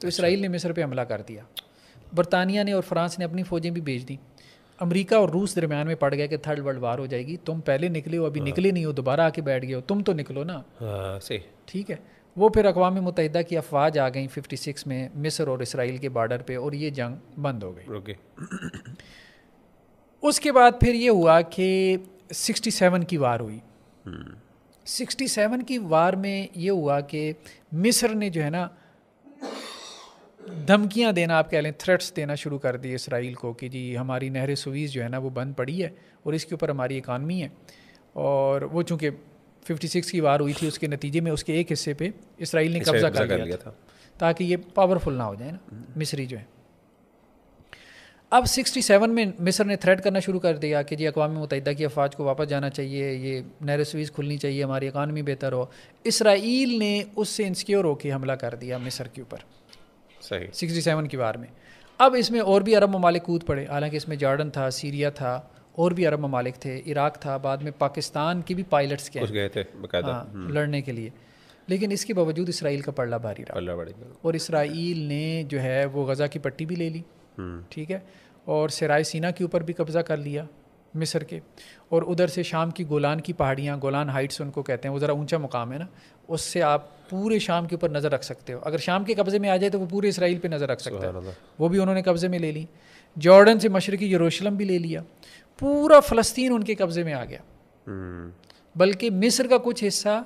تو اسرائیل نے مصر پہ حملہ کر دیا. برطانیہ نے اور فرانس نے اپنی فوجیں بھی بھیج دیں. امریکہ اور روس درمیان میں پڑ گیا کہ 3rd ورلڈ وار ہو جائے گی, تم پہلے نکلے ہو, ابھی نکلے نہیں ہو, دوبارہ آ کے بیٹھ گئے ہو, تم تو نکلو نا. ٹھیک ہے. وہ پھر اقوام متحدہ کی افواج آ گئیں 56 میں مصر اور اسرائیل کے بارڈر پہ, اور یہ جنگ بند ہو گئی. اس کے بعد پھر یہ ہوا کہ 67 کی وار ہوئی. 67 کی وار میں یہ ہوا کہ مصر نے جو ہے نا دھمکیاں دینا, آپ کہہ لیں تھریٹس دینا شروع کر دی اسرائیل کو کہ جی ہماری نہر سویز جو ہے نا وہ بند پڑی ہے اور اس کے اوپر ہماری اکانومی ہے. اور وہ چونکہ 56 کی وار ہوئی تھی, اس کے نتیجے میں اس کے ایک حصے پہ اسرائیل نے قبضہ کر لیا تھا تاکہ یہ پاورفل نہ ہو جائے نا مصری جو ہے. اب 67 میں مصر نے تھریٹ کرنا شروع کر دیا کہ جی اقوام متحدہ کی افواج کو واپس جانا چاہیے, یہ نہر سویز کھلنی چاہیے, ہماری اکانومی بہتر ہو. اسرائیل نے اس سے انسیکیور ہو کے حملہ کر دیا مصر کے اوپر. صحیح. 67 کی وار میں. اب اس میں اور بھی عرب ممالک کود پڑے, حالانکہ اس میں جارڈن تھا, سیریا تھا, اور بھی عرب ممالک تھے, عراق تھا, بعد میں پاکستان کے بھی پائلٹس گئے تھے لڑنے کے لیے. لیکن اس کے باوجود اسرائیل کا پلڑا بھاری رہا, اور اسرائیل نے جو ہے وہ غزہ کی پٹی بھی لے لی. ٹھیک ہے. اور سرائے سینا کے اوپر بھی قبضہ کر لیا. مصر کے, اور ادھر سے شام کی گولان کی پہاڑیاں, گولان ہائٹس ان کو کہتے ہیں, وہ ذرا اونچا مقام ہے نا, اس سے آپ پورے شام کے اوپر نظر رکھ سکتے ہو. اگر شام کے قبضے میں آ جائے تو وہ پورے اسرائیل پہ نظر رکھ سکتا ہے, وہ بھی انہوں نے قبضے میں لے لی. جارڈن سے مشرقی یروشلم بھی لے لیا, پورا فلسطین ان کے قبضے میں آ گیا, بلکہ مصر کا کچھ حصہ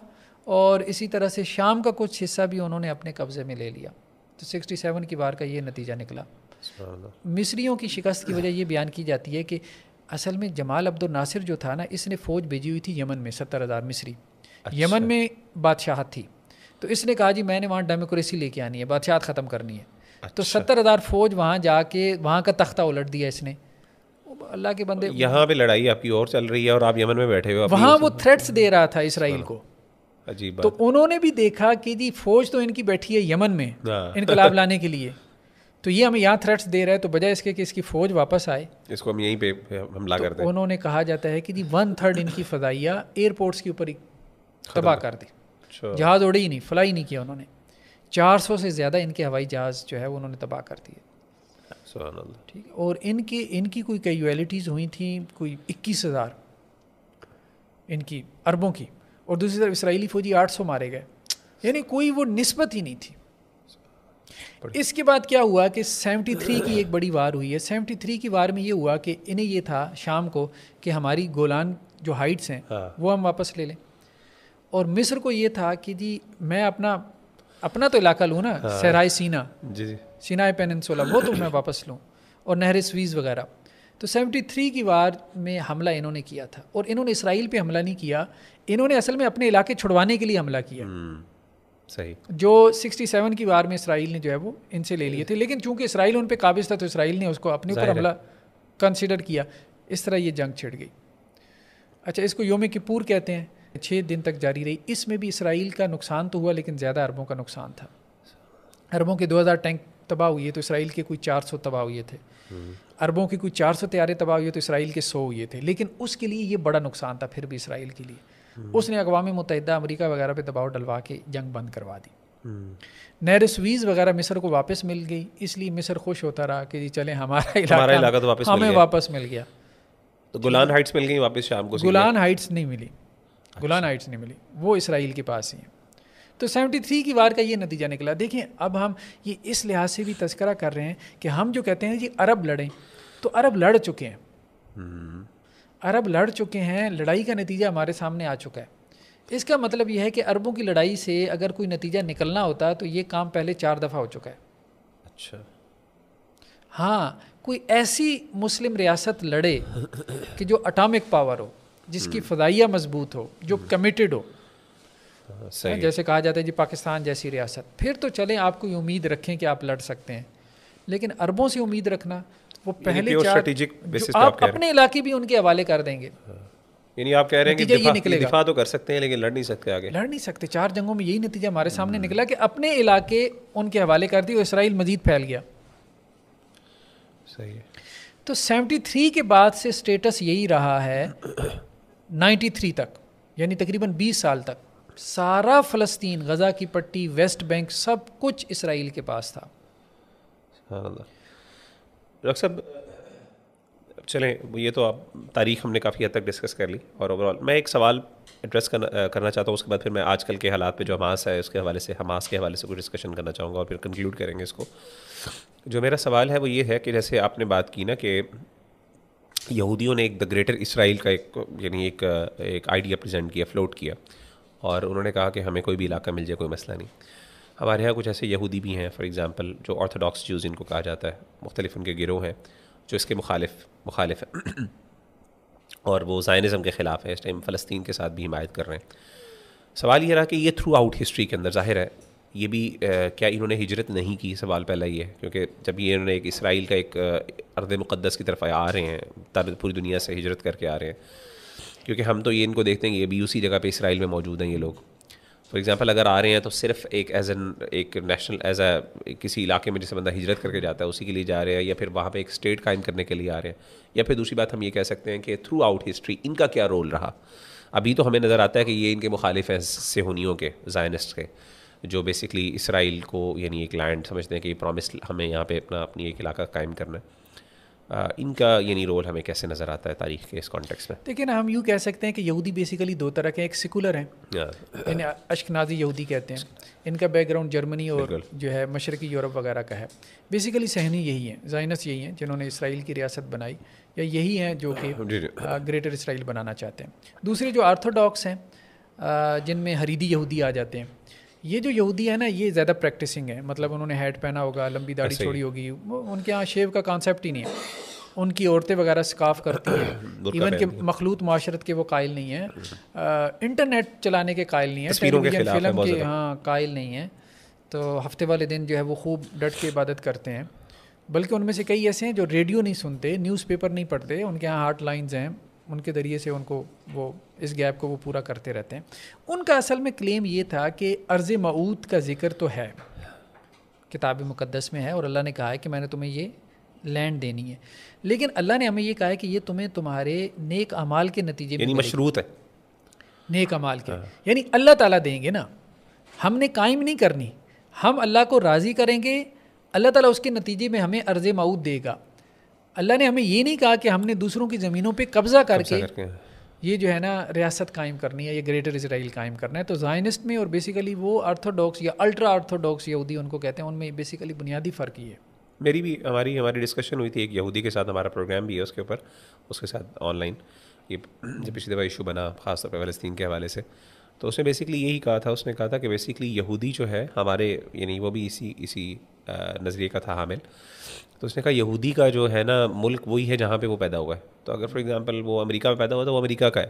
اور اسی طرح سے شام کا کچھ حصہ بھی انہوں نے اپنے قبضے میں لے لیا. تو 67 کی وار کا یہ نتیجہ نکلا. مصریوں کی شکست کی وجہ یہ بیان کی جاتی ہے کہ اصل میں جمال عبد الناصر جو تھا نا, اس نے فوج بھیجی ہوئی تھی یمن میں 70,000 مصری. یمن میں بادشاہت تھی, تو اس نے کہا جی میں نے وہاں ڈیموکریسی لے کے آنی ہے, بادشاہت ختم کرنی ہے. تو 70,000 فوج وہاں جا کے وہاں کا تختہ الٹ دیا اس نے. اللہ کے بندے, یہاں پہ لڑائی آپ کی اور چل رہی ہے اور آپ یمن میں بیٹھے ہوئے, وہاں وہ تھریٹس دے رہا تھا اسرائیل کو. عجیب تو انہوں نے بھی دیکھا کہ جی فوج تو ان کی بیٹھی ہے یمن میں انقلاب لانے کے لیے, تو یہ ہمیں یہاں تھریٹس دے رہا ہے, تو بجائے اس کے کہ اس کی فوج واپس آئے, اس کو ہم یہیں پہ حملہ کر دیں. انہوں نے کہا جاتا ہے کہ جی 1/3 ان کی فضائیہ ایئرپورٹس کے اوپر ہی تباہ کر دی, جہاز اڑے ہی نہیں, فلائی نہیں کیا انہوں نے. 400 سے زیادہ ان کے ہوائی جہاز جو ہے وہ انہوں نے تباہ کر دیے. سبحان اللہ. ٹھیک, اور ان کی کوئی کیجویلٹیز ہوئی تھیں کوئی 21,000 ان کی عربوں کی, اور دوسری طرف اسرائیلی فوجی 800 مارے گئے, یعنی کوئی وہ نسبت ہی نہیں تھی. اس کے بعد کیا ہوا کہ 73 کی ایک بڑی وار ہوئی ہے. 73 کی وار میں یہ ہوا کہ انہیں یہ تھا شام کو کہ ہماری گولان جو ہائٹس ہیں وہ ہم واپس لے لیں, اور مصر کو یہ تھا کہ جی میں اپنا تو علاقہ لوں نا, صحرائے سینا, سینائے پیننسولا, وہ تو میں واپس لوں, اور نہر سویز وغیرہ. تو 73 کی وار میں حملہ انہوں نے کیا تھا, اور انہوں نے اسرائیل پہ حملہ نہیں کیا, انہوں نے اصل میں اپنے علاقے چھڑوانے کے لیے حملہ کیا. صحیح. جو 67 کی وار میں اسرائیل نے جو ہے وہ ان سے لے لیے تھے, لیکن چونکہ اسرائیل ان پہ قابض تھا تو اسرائیل نے اس کو اپنے اوپر حملہ کنسیڈر کیا. اس طرح یہ جنگ چھڑ گئی. اچھا, اس کو یوم کپور کہتے ہیں, 6 دن تک جاری رہی. اس میں بھی اسرائیل کا نقصان تو ہوا, لیکن زیادہ عربوں کا نقصان تھا. عربوں کے 2000 ٹینک تباہ ہوئے تو اسرائیل کے کوئی 400 تباہ ہوئے تھے. عربوں کی کوئی 400 طیارے تباہ ہوئے تو اسرائیل کے 100 ہوئے تھے. لیکن اس کے لیے یہ بڑا نقصان تھا پھر بھی اسرائیل کے لیے. اس نے اقوام متحدہ امریکہ وغیرہ پہ دباؤ ڈلوا کے جنگ بند کروا دی. نہر سویز وغیرہ مصر کو واپس مل گئی, اس لیے مصر خوش ہوتا رہا کہ جی چلیں ہمارا علاقہ تو ہمیں واپس مل گیا. تو گولان ہائٹس مل گئی واپس شام کو. گولان ہائٹس نہیں ملی, گولان ہائٹس نہیں ملی, وہ اسرائیل کے پاس ہی ہیں. تو 73 کی وار کا یہ نتیجہ نکلا. دیکھیں اب ہم یہ اس لحاظ سے بھی تذکرہ کر رہے ہیں کہ ہم جو کہتے ہیں جی عرب لڑیں, تو عرب لڑ چکے ہیں, عرب لڑ چکے ہیں, لڑائی کا نتیجہ ہمارے سامنے آ چکا ہے. اس کا مطلب یہ ہے کہ عربوں کی لڑائی سے اگر کوئی نتیجہ نکلنا ہوتا تو یہ کام پہلے 4 دفعہ ہو چکا ہے. اچھا, ہاں, کوئی ایسی مسلم ریاست لڑے کہ جو اٹامک پاور ہو, جس کی فضائیہ مضبوط ہو, جو کمیٹڈ ہو, جیسے کہا جاتا ہے جی پاکستان جیسی ریاست, پھر تو چلیں آپ کوئی امید رکھیں کہ آپ لڑ سکتے ہیں. لیکن عربوں سے امید رکھنا, وہ پہلے 4 آپ اپنے علاقے بھی ان کے حوالے کر دیں گے. یعنی آپ کہہ رہے ہیں کہ دفاع تو کر سکتے ہیں لیکن لڑ نہیں سکتے, آگے لڑ نہیں سکتے. 4 جنگوں میں یہی نتیجہ ہمارے سامنے نکلا کہ اپنے علاقے ان کے حوالے کر دی اور اسرائیل مزید پھیل گیا. صحیح ہے. تو 73 کے بعد سے سٹیٹس یہی رہا ہے 93 تک, یعنی تقریباً 20 سال تک سارا فلسطین, غزہ کی پٹی, ویسٹ بینک, سب کچھ اسرائیل کے پاس تھا. ڈاکٹر صاحب چلیں, یہ تو آپ تاریخ ہم نے کافی حد تک ڈسکس کر لی, اور اوور آل میں ایک سوال ایڈریس کرنا چاہتا ہوں, اس کے بعد پھر میں آج کل کے حالات پہ جو حماس ہے اس کے حوالے سے, حماس کے حوالے سے کوئی ڈسکشن کرنا چاہوں گا, اور پھر کنکلیوڈ کریں گے اس کو. جو میرا سوال ہے وہ یہ ہے کہ جیسے آپ نے بات کی نا کہ یہودیوں نے ایک دا گریٹر اسرائیل کا یعنی ایک آئیڈیا پریزنٹ کیا, فلوٹ کیا, اور انہوں نے کہا کہ ہمیں کوئی بھی علاقہ مل جائے کوئی مسئلہ نہیں. ہمارے یہاں کچھ ایسے یہودی بھی ہیں, فار ایگزامپل جو آرتھوڈاکس جوز ان کو کہا جاتا ہے, مختلف ان کے گروہ ہیں جو اس کے مخالف ہیں, اور وہ زائنزم کے خلاف ہے, اس ٹائم فلسطین کے ساتھ بھی حمایت کر رہے ہیں. سوال یہ رہا کہ یہ تھرو آؤٹ ہسٹری کے اندر ظاہر ہے یہ بھی کیا انہوں نے ہجرت نہیں کی. سوال پہلا یہ ہے, کیونکہ جب یہ انہوں نے ایک اسرائیل کا ایک ارض مقدس کی طرف آ رہے ہیں, پوری دنیا سے ہجرت کر کے آ رہے ہیں, کیونکہ ہم تو یہ ان کو دیکھتے ہیں کہ یہ بھی اسی جگہ پہ اسرائیل میں موجود ہیں یہ لوگ. فار ایگزامپل اگر آ رہے ہیں تو صرف ایک نیشنل کسی علاقے میں جسے بندہ ہجرت کر کے جاتا ہے اسی کے لیے جا رہے ہیں, یا پھر وہاں پہ ایک اسٹیٹ قائم کرنے کے لیے آ رہے ہیں, یا پھر دوسری بات ہم یہ کہہ سکتے ہیں کہ تھرو آؤٹ ہسٹری ان کا کیا رول رہا. ابھی تو ہمیں نظر آتا ہے کہ یہ ان کے مخالف ہیں صہیونیوں کے, زائنسٹ کے, جو بیسکلی اسرائیل کو یعنی ایک لینڈ سمجھتے ہیں کہ یہ پرومس ہمیں یہاں پہ اپنی ایک علاقہ قائم کرنا ہے. ان کا یعنی رول ہمیں کیسے نظر آتا ہے تاریخ کے اس کانٹیکس میں؟ دیکھیں نا، ہم یوں کہہ سکتے ہیں کہ یہودی بیسیکلی دو طرح کے ہیں. ایک سیکولر ہیں، انہیں اشکنازی یہودی کہتے ہیں. ان کا بیک گراؤنڈ جرمنی اور جو ہے مشرقی یورپ وغیرہ کا ہے. بیسیکلی صہیونی یہی ہیں، زائنس یہی ہیں جنہوں نے اسرائیل کی ریاست بنائی، یا یہی ہیں جو کہ گریٹر اسرائیل بنانا چاہتے ہیں. دوسرے جو آرتھوڈاکس ہیں جن میں حریدی یہودی آ جاتے ہیں. یہ جو یہودی ہے نا، یہ زیادہ پریکٹسنگ ہے، مطلب انہوں نے ہیٹ پہنا ہوگا، لمبی داڑھی چھوڑی ہوگی. ان کے یہاں شیو کا کانسیپٹ ہی نہیں ہے. ان کی عورتیں وغیرہ سکارف کرتی ہیں، ایون کہ مخلوط معاشرت کے وہ قائل نہیں ہیں، انٹرنیٹ چلانے کے قائل نہیں ہیں، ٹیلی ویژن فلم کے قائل نہیں ہیں. تو ہفتے والے دن جو ہے وہ خوب ڈٹ کے عبادت کرتے ہیں. بلکہ ان میں سے کئی ایسے ہیں جو ریڈیو نہیں سنتے، نیوز پیپر نہیں پڑھتے. ان کے یہاں ہارٹ لائنز ہیں، ان کے ذریعے سے ان کو وہ اس گیپ کو وہ پورا کرتے رہتے ہیں. ان کا اصل میں کلیم یہ تھا کہ ارض معود کا ذکر تو ہے، کتاب مقدس میں ہے، اور اللہ نے کہا ہے کہ میں نے تمہیں یہ لینڈ دینی ہے. لیکن اللہ نے ہمیں یہ کہا ہے کہ یہ تمہیں تمہارے نیک اعمال کے نتیجے میں، یعنی مشروط ہے نیک اعمال کے، یعنی اللہ تعالیٰ دیں گے نا، ہم نے قائم نہیں کرنی. ہم اللہ کو راضی کریں گے، اللہ تعالیٰ اس کے نتیجے میں ہمیں ارض معود دے گا. اللہ نے ہمیں یہ نہیں کہا کہ ہم نے دوسروں کی زمینوں پہ قبضہ کر کے یہ جو ہے نا ریاست قائم کرنی ہے، یہ گریٹر اسرائیل قائم کرنا ہے. تو زائنسٹ میں اور بیسیکلی وہ آرتھوڈاکس یا الٹرا آرتھوڈاکس یہودی ان کو کہتے ہیں، ان میں بیسیکلی بنیادی فرق یہ ہے. میری بھی ہماری ڈسکشن ہوئی تھی ایک یہودی کے ساتھ، ہمارا پروگرام بھی ہے اس کے اوپر، اس کے ساتھ آن لائن، یہ جو پچھلی دفعہ ایشو بنا خاص طور پہ فلسطین کے حوالے سے. تو اس نے بیسکلی یہی کہا تھا، اس نے کہا تھا کہ بیسکلی یہودی جو ہے ہمارے، یعنی وہ بھی اسی نظریے کا تھا حامل. تو اس نے کہا یہودی کا جو ہے نا ملک وہی ہے جہاں پہ وہ پیدا ہوا ہے. تو اگر فار ایگزامپل وہ امریکہ میں پیدا ہوا تو وہ امریکہ کا ہے،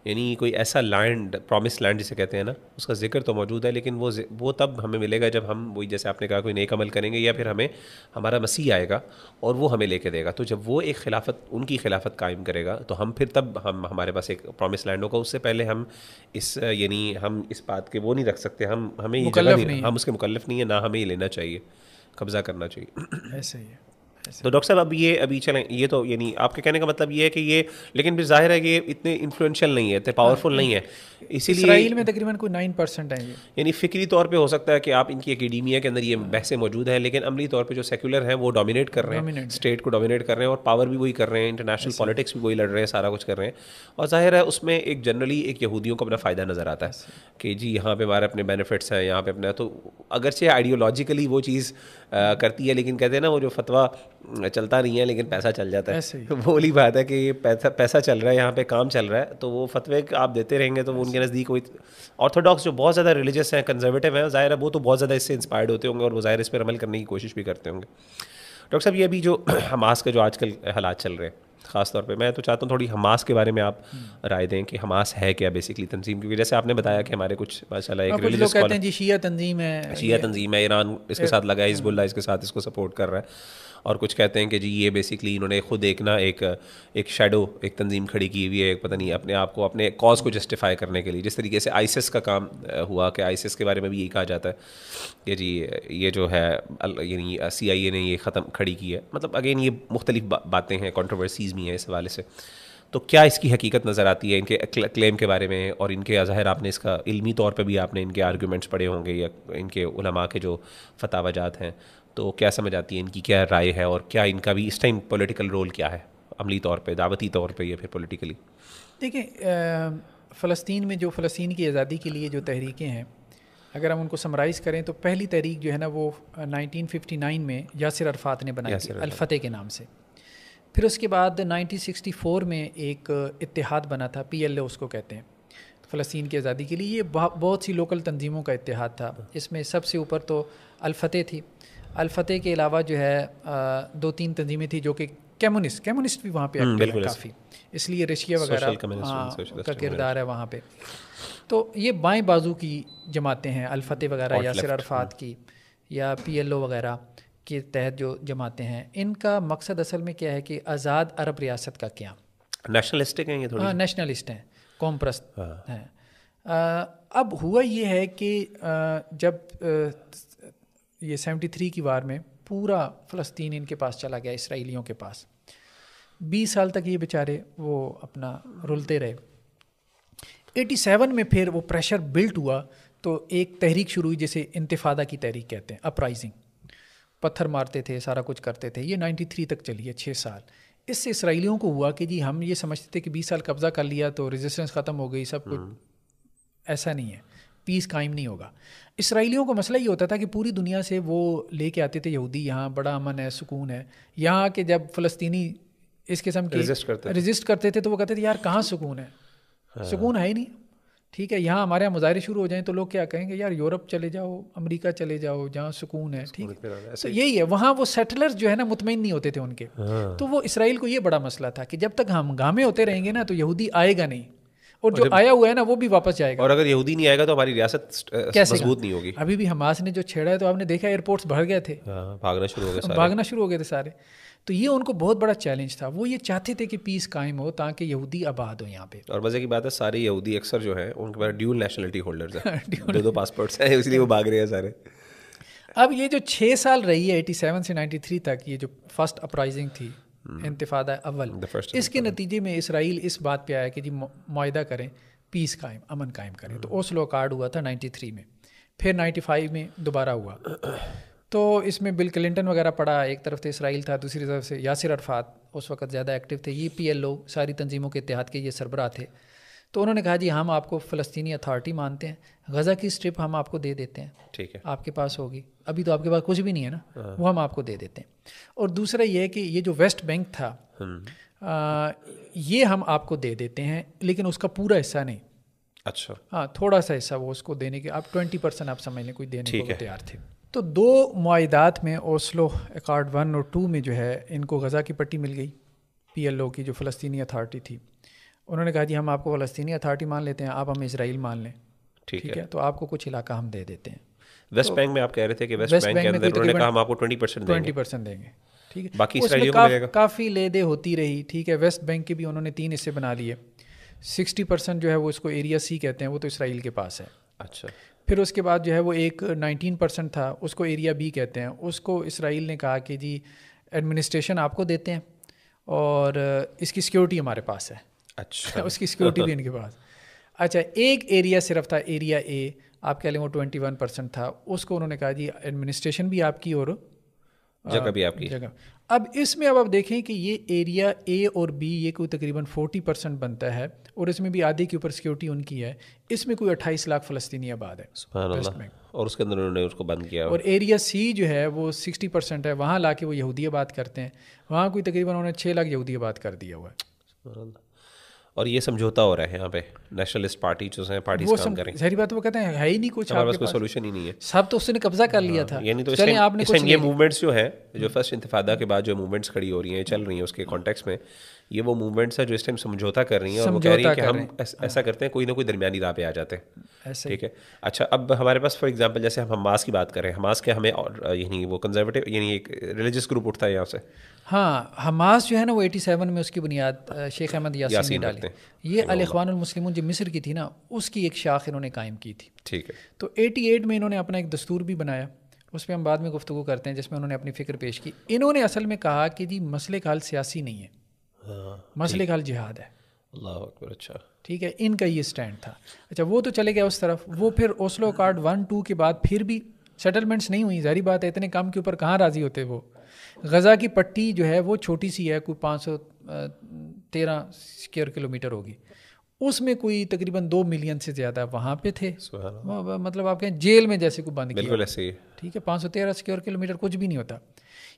یعنی کوئی ایسا لینڈ، پرومس لینڈ جسے کہتے ہیں نا، اس کا ذکر تو موجود ہے، لیکن وہ تب ہمیں ملے گا جب ہم وہی جیسے آپ نے کہا کوئی نیک عمل کریں گے، یا پھر ہمارا مسیح آئے گا اور وہ ہمیں لے کے دے گا. تو جب وہ ایک خلافت، ان کی خلافت قائم کرے گا، تو ہم پھر تب ہمارے پاس ایک پرومس لینڈ ہوگا. اس سے پہلے ہم ہم اس بات کے وہ نہیں رکھ سکتے، ہمیں یہ جگہ نہیں، ہم اس کے مکلف نہیں ہیں، نہ ہمیں یہ لینا چاہیے، قبضہ کرنا چاہیے. ایسا ہی ہے. تو ڈاکٹر صاحب ابھی چلیں، یہ تو یعنی آپ کے کہنے کا مطلب یہ ہے کہ یہ، لیکن پھر ظاہر ہے کہ یہ اتنے انفلوئنشیل نہیں ہے، اتنے پاورفل نہیں ہے، اسی لیے اسرائیل میں تقریباً کوئی 9% ہیں یہ. یعنی فکری طور پہ ہو سکتا ہے کہ آپ ان کی اکیڈیمیا کے اندر یہ بحثیں موجود ہیں، لیکن عملی طور پہ جو سیکولر ہیں وہ ڈومینیٹ کر رہے ہیں، اسٹیٹ کو ڈومینیٹ کر رہے ہیں، اور پاور بھی وہی کر رہے ہیں، انٹرنیشنل پالیٹکس بھی وہی لڑ رہے ہیں، سارا کچھ کر رہے ہیں. اور ظاہر ہے اس میں ایک جنرلی ایک یہودیوں کو اپنا فائدہ نظر آتا ہے کہ جی یہاں پہ ہمارے اپنے بینیفٹس ہیں، یہاں پہ اپنا، تو اگرچہ آئیڈیولوجیکلی وہ چیز کرتی ہے، لیکن کہتے ہیں نا وہ جو فتویٰ چلتا نہیں ہے لیکن پیسہ چل جاتا ہے. وہ والی بات ہے کہ یہ پیسہ چل رہا ہے، یہاں پہ کام چل رہا ہے، تو وہ فتوے آپ دیتے رہیں گے تو وہ ان کے نزدیک کوئی آرتھوڈاکس جو بہت زیادہ ریلیجیس ہیں، کنزرویٹو ہیں، ظاہر ہے وہ تو بہت زیادہ اس سے انسپائرڈ ہوتے ہوں گے اور وہ ظاہر اس پر عمل کرنے کی کوشش بھی کرتے ہوں گے. ڈاکٹر صاحب یہ ابھی جو حماس کے جو آج کل حالات چل رہے ہیں، خاص طور پہ میں تو چاہتا ہوں تھوڑی حماس کے بارے میں آپ رائے دیں کہ حماس ہے کیا بیسکلی تنظیم، کیونکہ جیسے آپ نے بتایا کہ ہمارے کچھ ماشاء اللہ ایک ریلیجیس کہتے ہیں جی شیعہ تنظیم ہے، ایران اس کے ساتھ لگا ہے، حزب اللہ اس کے ساتھ اس کو سپورٹ کر رہا ہے، اور کچھ کہتے ہیں کہ جی یہ بیسکلی انہوں نے خود ایک شیڈو ایک تنظیم کھڑی کی ہوئی ہے، پتہ نہیں اپنے آپ کو اپنے کاز کو جسٹیفائی کرنے کے لیے، جس طریقے سے آئیسس کا کام ہوا کہ آئیسس کے بارے میں بھی یہی کہا جاتا ہے کہ جی یہ جو ہے یعنی CIA نے یہ کھڑی کی ہے. مطلب اگین یہ مختلف باتیں ہیں، کنٹروورسیز بھی ہیں اس حوالے سے. تو کیا اس کی حقیقت نظر آتی ہے ان کے کلیم کے بارے میں، اور ان کے ظاہر آپ نے اس کا علمی طور پہ بھی آپ نے ان کے آرگومنٹس پڑھے ہوں گے، یا ان کے علماء کے جو فتاوی جات ہیں، تو کیا سمجھ آتی ہے ان کی کیا رائے ہے، اور کیا ان کا بھی اس ٹائم پولیٹیکل رول کیا ہے، عملی طور پہ، دعوتی طور پہ، یا پھر پولیٹیکلی؟ دیکھیں فلسطین میں جو فلسطین کی آزادی کے لیے جو تحریکیں ہیں، اگر ہم ان کو سمرائز کریں تو پہلی تحریک جو ہے نا وہ 1959 میں یاسر عرفات نے بنائی تھی الفتح کے نام سے. پھر اس کے بعد 1964 میں ایک اتحاد بنا تھا، PLO اس کو کہتے ہیں، فلسطین کی آزادی کے لیے. یہ بہت سی لوکل تنظیموں کا اتحاد تھا. اس میں سب سے اوپر تو الفتح تھی. الفتح کے علاوہ جو ہے 2-3 تنظیمیں تھیں جو کہ کمیونسٹ بھی وہاں پہ ایکٹیو ہیں کافی، اس لیے رشیا وغیرہ کا کردار ہے وہاں پہ. تو یہ بائیں بازو کی جماعتیں ہیں، الفتح وغیرہ، یاسر عرفات کی، یا PLO وغیرہ کے تحت جو جماعتیں ہیں. ان کا مقصد اصل میں کیا ہے کہ آزاد عرب ریاست کا قیام. نیشنلسٹک ہیں یہ تھوڑی؟ ہاں نیشنلسٹ ہیں، قوم پرست ہیں. اب ہوا یہ ہے کہ جب یہ 73 کی وار میں پورا فلسطین ان کے پاس چلا گیا، اسرائیلیوں کے پاس، 20 سال تک یہ بیچارے وہ اپنا رلتے رہے. 87 میں پھر وہ پریشر بلٹ ہوا تو ایک تحریک شروع ہوئی جسے انتفاضہ کی تحریک کہتے ہیں، اپرائزنگ. پتھر مارتے تھے, سارا کچھ کرتے تھے. یہ 93 تک چلی ہے, 6 سال. اس سے اسرائیلیوں کو ہوا کہ جی ہم یہ سمجھتے تھے کہ 20 سال قبضہ کر لیا تو ریزسٹنس ختم ہو گئی, سب کچھ. ایسا نہیں ہے, پیس قائم نہیں ہوگا. اسرائیلیوں کو مسئلہ یہ ہوتا تھا کہ پوری دنیا سے وہ لے کے آتے تھے یہودی, یہاں بڑا امن ہے, سکون ہے. یہاں کہ جب فلسطینی اس قسم کے ریزسٹ کرتے تھے تو وہ کہتے تھے یار کہاں سکون ہے, سکون ہے ہی نہیں. ٹھیک ہے, یہاں ہمارے یہاں مظاہرے شروع ہو جائیں تو لوگ کیا کہیں گے, یار یورپ چلے جاؤ, امریکہ چلے جاؤ, جہاں سکون ہے. ٹھیک ہے, تو یہی ہے, وہاں وہ سیٹلرز جو ہے نا مطمئن نہیں ہوتے تھے ان کے. تو وہ اسرائیل کو یہ بڑا مسئلہ تھا کہ جب تک ہم گامے ہوتے رہیں گے نا تو یہودی آئے گا نہیں, اور جو آیا ہوا ہے نا وہ بھی واپس جائے گا. اور اگر یہودی نہیں آئے گا تو ہماری ریاست مضبوط نہیں ہوگی. ابھی بھی حماس نے جو چھیڑا ہے تو آپ نے دیکھا ایئرپورٹس بھر گئے تھے, بھاگنا شروع ہو گئے تھے سارے. تو یہ ان کو بہت بڑا چیلنج تھا. وہ یہ چاہتے تھے کہ پیس قائم ہو تاکہ یہودی آباد ہو یہاں پہ. اور مزے کی بات ہے سارے یہودی اکثر جو ہیں ان کے پاس ڈیول نیشنلٹی ہولڈرز ہیں, دو پاسپورٹس ہیں, اس لیے وہ بھاگ رہے ہیں سارے. اب یہ جو 6 سال رہی ہے 87 سے 93 تک, یہ جو فرسٹ اپرائزنگ تھی, انتفاضہ اول, اس کے نتیجے میں اسرائیل اس بات پہ آیا کہ جی معاہدہ کریں, پیس قائم, امن قائم کریں. تو اوسلو اکارڈ ہوا تھا 93 میں, پھر 95 میں دوبارہ ہوا. تو اس میں بل کلنٹن وغیرہ پڑا, ایک طرف سے اسرائیل تھا, دوسری طرف سے یاسر عرفات اس وقت زیادہ ایکٹیو تھے. یہ PLO ساری تنظیموں کے اتحاد کے یہ سربراہ تھے. تو انہوں نے کہا جی ہم آپ کو فلسطینی اتھارٹی مانتے ہیں, غزہ کی اسٹرپ ہم آپ کو دے دیتے ہیں, ٹھیک ہے, آپ کے پاس ہوگی, ابھی تو آپ کے پاس کچھ بھی نہیں ہے نا, وہ ہم آپ کو دے دیتے ہیں. اور دوسرا یہ ہے کہ یہ جو ویسٹ بینک تھا یہ ہم آپ کو دے دیتے ہیں, لیکن اس کا پورا حصہ نہیں. اچھا, ہاں تھوڑا سا حصہ وہ اس کو دینے کے, آپ 20% آپ سمجھ لیں کوئی دینے کو تیار تھے. تو 2 معاہدات میں, اوسلو اکارڈ 1 اور 2 میں جو ہے ان کو غزہ کی پٹی مل گئی, PLO کی جو فلسطینی اتھارٹی تھی. انہوں نے کہا جی ہم آپ کو فلسطینی اتھارٹی مان لیتے ہیں, آپ ہمیں اسرائیل مان لیں, ٹھیک ہے, تو آپ کو کچھ علاقہ ہم دے دیتے ہیں. ویسٹ بینک میں آپ کہہ رہے تھے کہ ویسٹ بینک کے اندر انہوں نے کہا ہم آپ کو 20% دیں گے. ٹھیک ہے, باقی اسرائیلیوں کو ملے گا. کافی لے دے ہوتی رہی. ٹھیک ہے, ویسٹ بینک کے بھی انہوں نے 3 حصے بنا لیے. 60% جو ہے وہ اس کو ایریا C کہتے ہیں, وہ تو اسرائیل کے پاس ہے. اچھا, پھر اس کے بعد جو ہے وہ ایک 19% تھا, اس کو ایریا B کہتے ہیں. اس کو اسرائیل نے کہا کہ جی ایڈمنسٹریشن آپ کو دیتے ہیں اور اس کی سیکیورٹی ہمارے پاس ہے. اچھا, اس کی سیکیورٹی بھی ان کے پاس. اچھا, ایک ایریا صرف تھا, ایریا A, آپ کہہ لیں وہ 21% تھا. اس کو انہوں نے کہا جی ایڈمنسٹریشن بھی آپ کی اور جگہ بھی آپ کی. اب اس میں اب آپ دیکھیں کہ یہ ایریا A اور B یہ کوئی تقریباً 40% بنتا ہے, اور اس میں بھی آدھے کے اوپر سیکیورٹی ان کی ہے. اس میں کوئی 28 لاکھ فلسطینی آباد ہے. سبحان اللہ. اور اس کے اندر انہوں نے اس کو بند کیا. اور ایریا C جو ہے وہ 60% ہے, وہاں لا کے وہ یہودی آباد کرتے ہیں. وہاں کوئی تقریباً انہوں نے 6 لاکھ یہودی آباد کر دیا ہوا ہے. سبحان اللہ. اور یہ سمجھوتا ہو رہا ہے یہاں پہ, نیشنلسٹ پارٹی جو ہیں پارٹیز کام کریں. ظاہری بات وہ کہتے ہیں ہے ہی نہیں کچھ, ہمارے پاس کوئی سولوشن ہی نہیں ہے, سب تو اس نے قبضہ کر لیا تھا. یعنی تو اس ٹائم یہ موومنٹس جو ہیں, جو فرسٹ انتفاضہ کے بعد جو موومنٹس کھڑی ہو رہی ہیں, چل رہی ہیں, اس کے کانٹیکس میں یہ وہ موومنٹس ہیں جو اس ٹائم سمجھوتا کر رہی ہیں, اور وہ کہہ رہی ہیں کہ ہم ایسا کرتے ہیں, کوئی نہ کوئی درمیانی راہ پہ آ جاتے ہیں. ٹھیک ہے. اچھا, اب ہمارے پاس فار ایگزامپل جیسے ہم حماس کی بات کریں, حماس کے ہمیں یعنی وہ کنزرویٹو یعنی ایک ریلیجس گروپ اٹھتا ہے یہاں سے. ہاں, حماس جو ہے نا وہ 87 میں اس کی بنیاد شیخ احمد یاسین نے ڈالی. یہ الاخوان المسلمون جو مصر کی تھی نا, اس کی ایک شاخ انہوں نے قائم کی تھی. ٹھیک ہے. تو 88 میں انہوں نے اپنا ایک دستور بھی بنایا, اس پہ ہم بعد میں گفتگو کرتے ہیں, جس میں انہوں نے اپنی فکر پیش کی. انہوں نے اصل میں کہا کہ جی مسئلے کا حل سیاسی نہیں ہے, مسئلے کا حل جہاد ہے. اللہ اکبر. اچھا, ٹھیک ہے, ان کا یہ سٹینڈ تھا. اچھا, وہ تو چلے گیا اس طرف. وہ پھر اوسلو اکارڈ 1-2 کے بعد پھر بھی سیٹلمنٹس نہیں ہوئی. ظاہری بات ہے, اتنے کام کے اوپر کہاں راضی ہوتے. وہ غزہ کی پٹی جو ہے وہ چھوٹی سی ہے, کوئی 513 اسکوائر کلومیٹر ہوگی. اس میں کوئی تقریباً 2 ملین سے زیادہ وہاں پہ تھے. مطلب آپ کہیں جیل میں جیسے کوئی بند کیا. بالکل ایسے ہی. ٹھیک ہے, 513 اسکوائر کلومیٹر کچھ بھی نہیں ہوتا.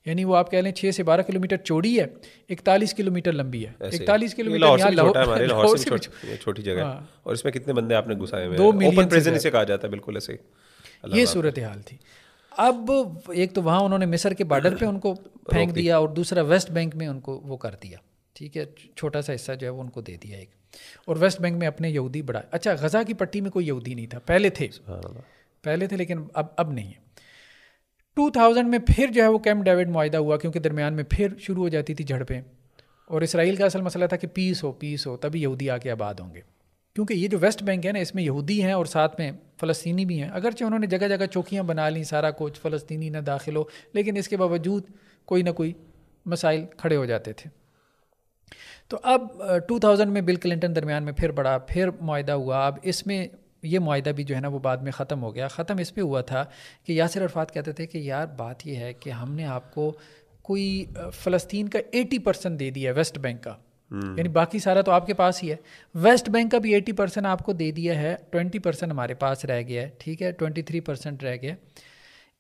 یعنی وہ آپ کہہ لیں 6 سے 12 کلومیٹر چوڑی ہے, 41 کلومیٹر لمبی ہے. 41 کلومیٹر لاہور سے چھوٹی جگہ ہے, اور اس میں کتنے بندے آپ نے گھسائے ہوئے ہیں. اوپن پریزن اسے کہا جاتا ہے. بالکل ایسے ہی یہ صورتحال تھی. اب ایک تو وہاں انہوں نے مصر کے بارڈر پہ ان کو پھینک دیا, اور دوسرا ویسٹ بینک میں ان کو وہ کر دیا. ٹھیک ہے, چھوٹا سا حصہ جو ہے وہ ان کو دے دیا ایک, اور ویسٹ بینک میں اپنے یہودی بڑھائے. اچھا, غزہ کی پٹی میں کوئی یہودی نہیں تھا, پہلے تھے لیکن اب نہیں ہے. 2000 میں پھر جو ہے وہ کیمپ ڈیوڈ معاہدہ ہوا, کیونکہ درمیان میں پھر شروع ہو جاتی تھی جھڑپیں, اور اسرائیل کا اصل مسئلہ تھا کہ پیس ہو تبھی یہودی آ کے آباد ہوں گے. کیونکہ یہ جو ویسٹ بینک ہے نا, اس میں یہودی ہیں اور ساتھ میں فلسطینی بھی ہیں. اگرچہ انہوں نے جگہ جگہ چوکیاں بنا لیں, سارا کچھ, فلسطینی نہ داخل ہو, لیکن اس کے باوجود کوئی نہ کوئی مسائل کھڑے ہو جاتے تھے. تو اب 2000 میں بل کلنٹن درمیان میں پھر بڑا, پھر معاہدہ ہوا. اب اس میں یہ معاہدہ بھی جو ہے نا وہ بعد میں ختم ہو گیا. ختم اس پہ ہوا تھا کہ یاسر عرفات کہتے تھے کہ یار بات یہ ہے کہ ہم نے آپ کو کوئی فلسطین کا 80% دے دیا ہے ویسٹ بینک کا, یعنی باقی سارا تو آپ کے پاس ہی ہے, ویسٹ بینک کا بھی 80% آپ کو دے دیا ہے, 20% ہمارے پاس رہ گیا ہے, ٹھیک ہے, 23% رہ گیا.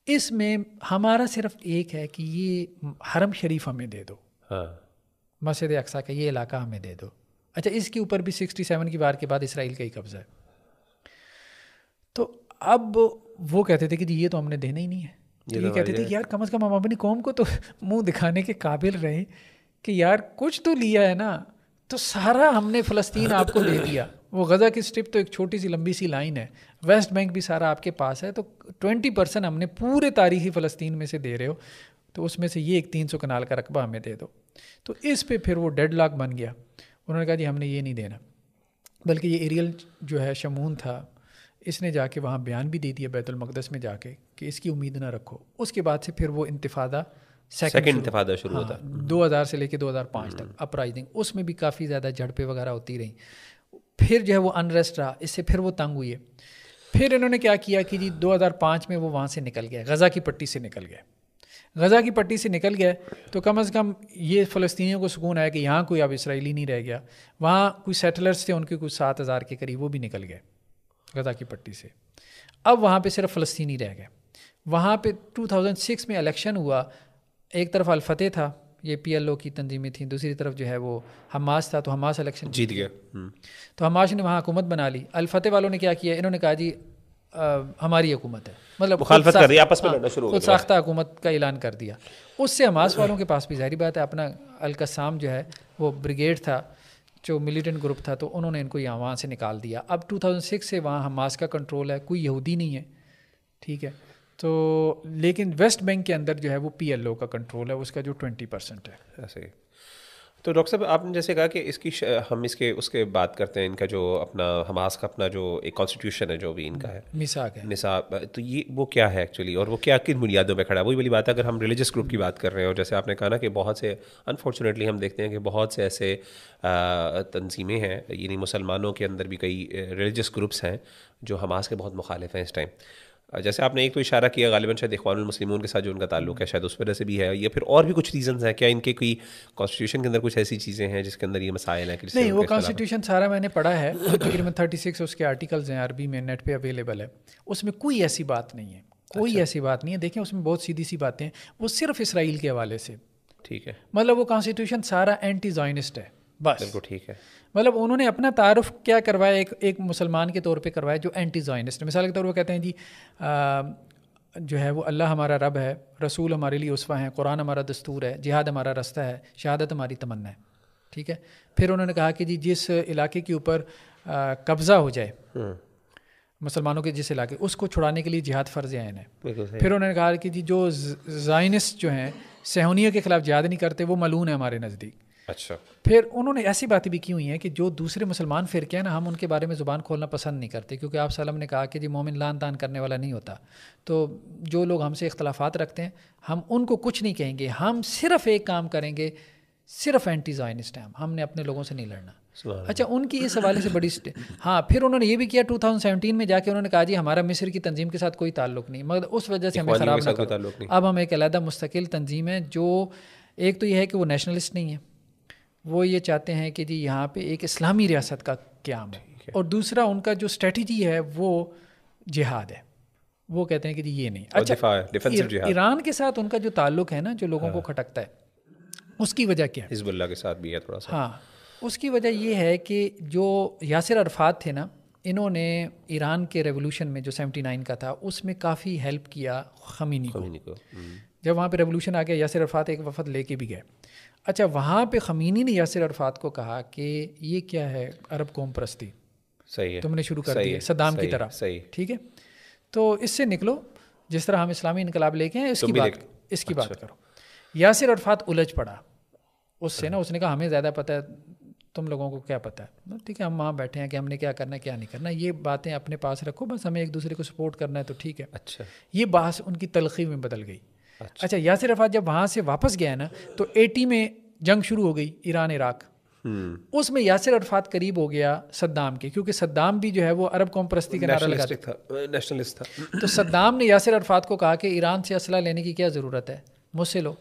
اس میں ہمارا صرف ایک ہے کہ یہ حرم شریف ہمیں دے دو, مسجد اقصیٰ کا یہ علاقہ ہمیں دے دو. اچھا اس کے اوپر بھی 67 کی وار کے بعد اسرائیل کا ہی قبضہ ہے. تو اب وہ کہتے تھے کہ جی یہ تو ہم نے دینا ہی نہیں ہے. تو یہ کہتے تھے کہ یار کم از کم ہم اپنی قوم کو تو منہ دکھانے کے قابل رہے کہ یار کچھ تو لیا ہے نا, تو سارا ہم نے فلسطین آپ کو دے دیا. وہ غزہ کی اسٹرپ تو ایک چھوٹی سی لمبی سی لائن ہے, ویسٹ بینک بھی سارا آپ کے پاس ہے, تو 20% ہم نے پورے تاریخی فلسطین میں سے دے رہے ہو, تو اس میں سے یہ ایک 300 کنال کا رقبہ ہمیں دے دو. تو اس پہ پھر وہ ڈیڈ لاک بن گیا. انہوں نے کہا جی ہم نے یہ نہیں دینا, بلکہ یہ ایریل جو ہے شمون تھا, اس نے جا کے وہاں بیان بھی دے دیا بیت المقدس میں جا کے کہ اس کی امید نہ رکھو. اس کے بعد سے پھر وہ انتفاضہ سیکنڈ انتفاضہ شروع ہوتا 2000 سے لے کے 2005 تک اپرائزنگ, اس میں بھی کافی زیادہ جھڑپیں وغیرہ ہوتی رہیں. پھر جو ہے وہ انریسٹ رہا, اس سے پھر وہ تنگ ہوئی ہے. پھر انہوں نے کیا کیا کہ جی 2005 میں وہ وہاں سے نکل گیا, غزہ کی پٹی سے نکل گیا. غزہ کی پٹی سے نکل گیا تو کم از کم یہ فلسطینیوں کو سکون آیا کہ یہاں کوئی اب اسرائیلی نہیں رہ گیا. وہاں کوئی سیٹلرز تھے ان کے کچھ 7000 کے قریب, وہ بھی نکل گئے غزہ کی پٹی سے. اب وہاں پہ صرف فلسطینی رہ گئے. وہاں پہ 2006 میں الیکشن ہوا, ایک طرف الفتح تھا, یہ پی ایل او کی تنظیمیں تھیں, دوسری طرف جو ہے وہ حماس تھا, تو حماس الیکشن جیت گیا. تو حماس نے وہاں حکومت بنا لی. الفتح والوں نے کیا کیا, انہوں نے کہا جی ہماری حکومت ہے, مطلب مخالفت کر دی, آپس میں لڑنا شروع ہو گیا, خود ساختہ حکومت کا اعلان کر دیا. اس سے حماس والوں کے پاس بھی ظاہری بات ہے اپنا القسام جو ہے وہ بریگیڈ تھا جو ملیٹنٹ گروپ تھا, تو انہوں نے ان کو یہاں وہاں سے نکال دیا. اب 2006 سے وہاں حماس کا کنٹرول ہے, کوئی یہودی نہیں ہے, ٹھیک ہے. تو لیکن ویسٹ بینک کے اندر جو ہے وہ پی ایل او کا کنٹرول ہے, اس کا جو 20% ہے. ایسے ہی. تو ڈاکٹر صاحب آپ نے جیسے کہا کہ اس کی ہم اس کے بات کرتے ہیں, ان کا جو اپنا حماس کا اپنا جو ایک کانسٹیٹیوشن ہے جو بھی ان کا ہے, میثاق ہے, نصاب, تو یہ وہ کیا ہے ایکچولی, اور وہ کیا کن بنیادوں پہ کھڑا ہے؟ وہی والی بات ہے, اگر ہم ریلیجس گروپ کی بات کر رہے ہیں, اور جیسے آپ نے کہا نا کہ بہت سے انفارچونیٹلی ہم دیکھتے ہیں کہ بہت سے ایسے تنظیمیں ہیں, یعنی مسلمانوں کے اندر بھی کئی ریلیجس گروپس ہیں جو حماس کے بہت مخالف ہیں اس ٹائم. جیسے آپ نے ایک تو اشارہ کیا غالباً شاید اخوان المسلمون کے ساتھ جو ان کا تعلق ہے شاید اس وجہ سے بھی ہے, یا پھر اور بھی کچھ ریزنز ہیں کیا ان کے کوئی کانسٹیٹیوشن کے اندر کچھ ایسی چیزیں ہیں جس کے اندر یہ مسائل ہیں؟ نہیں, وہ کانسٹیٹیوشن سارا میں نے پڑھا ہے, تقریباً 36 اس کے آرٹیکلز ہیں, عربی میں نیٹ پہ اویلیبل ہے. اس میں کوئی ایسی بات نہیں ہے, کوئی ایسی بات نہیں ہے. دیکھیں اس میں بہت سیدھی سی باتیں ہیں, وہ صرف اسرائیل کے حوالے سے, ٹھیک ہے, مطلب وہ کانسٹیٹیوشن سارا اینٹی زائنسٹ ہے بس. بالکل ٹھیک ہے. مطلب انہوں نے اپنا تعارف کیا کروایا, ایک مسلمان کے طور پہ کروایا جو اینٹی زائنسٹ ہے. مثال کے طور پر وہ کہتے ہیں جی جو ہے وہ اللہ ہمارا رب ہے, رسول ہمارے لیے اسوہ ہیں, قرآن ہمارا دستور ہے, جہاد ہمارا رستہ ہے, شہادت ہماری تمنا ہے, ٹھیک ہے. پھر انہوں نے کہا کہ جی جس علاقے کے اوپر قبضہ ہو جائے مسلمانوں کے, جس علاقے, اس کو چھڑانے کے لیے جہاد فرض عین ہے. پھر انہوں نے کہا کہ جی جو زائنسٹ جو ہیں صہیونیت کے خلاف جہاد نہیں کرتے وہ ملعون ہے ہمارے نزدیک. اچھا. پھر انہوں نے ایسی باتیں بھی کی ہوئی ہیں کہ جو دوسرے مسلمان فرقے ہیں نا, ہم ان کے بارے میں زبان کھولنا پسند نہیں کرتے, کیونکہ آپ وسلم نے کہا کہ جی مومن لان تان کرنے والا نہیں ہوتا. تو جو لوگ ہم سے اختلافات رکھتے ہیں ہم ان کو کچھ نہیں کہیں گے, ہم صرف ایک کام کریں گے, صرف اینٹی زائنسٹ ہیں ہم نے اپنے لوگوں سے نہیں لڑنا. اچھا, ان کی اس حوالے سے بڑی ہاں. پھر انہوں نے یہ بھی کیا 2017 میں جا کے انہوں نے کہا جی ہمارا مصر کی تنظیم کے ساتھ کوئی تعلق نہیں, مگر اس وجہ سے ہمیں خراب نہ کرو. اب ہم ایک علیحدہ مستقل تنظیم ہے جو ایک تو یہ ہے کہ وہ نیشنلسٹ نہیں ہے, وہ یہ چاہتے ہیں کہ جی یہاں پہ ایک اسلامی ریاست کا قیام ہے, اور دوسرا ان کا جو اسٹریٹجی ہے وہ جہاد ہے. وہ کہتے ہیں کہ جی یہ نہیں. اچھا, ایران کے ساتھ ان کا جو تعلق ہے نا جو لوگوں کو کھٹکتا ہے, اس کی وجہ کیا ہے؟ حزب اللہ کے ساتھ بھی ہے تھوڑا سا. ہاں, اس کی وجہ یہ ہے کہ جو یاسر عرفات تھے نا, انہوں نے ایران کے ریولوشن میں جو 79 کا تھا اس میں کافی ہیلپ کیا خمینی کو. جب وہاں پہ ریولوشن آ گیا, یاسر عرفات ایک وفد لے کے بھی گئے. اچھا, وہاں پہ خمینی نے یاسر عرفات کو کہا کہ یہ کیا ہے عرب قوم پرستی, صحیح ہے, تم نے شروع کر دی صدام کی طرح, ٹھیک ہے, تو اس سے نکلو, جس طرح ہم اسلامی انقلاب لے کے ہیں اس کی بات کرو. یاسر عرفات الجھ پڑا اس سے نا, اس نے کہا ہمیں زیادہ پتہ ہے, تم لوگوں کو کیا پتہ ہے, ٹھیک ہے, ہم وہاں بیٹھے ہیں کہ ہم نے کیا کرنا ہے کیا نہیں کرنا, یہ باتیں اپنے پاس رکھو, بس ہمیں ایک دوسرے کو سپورٹ کرنا ہے تو ٹھیک ہے. اچھا, یہ بحث ان کی تلخی میں بدل گئی. اچھا, یاسر عرفات جب وہاں سے واپس گیا نا تو 80 میں جنگ شروع ہو گئی ایران عراق, اس میں یاسر عرفات قریب ہو گیا صدام کے، کیونکہ صدام بھی جو ہے وہ عرب قوم پرستی کا نعرہ لگاتا تھا، نیشنلسٹ تھا. تو صدام نے یاسر عرفات کو کہا کہ ایران سے اسلحہ لینے کی کیا ضرورت ہے، مجھ سے لو.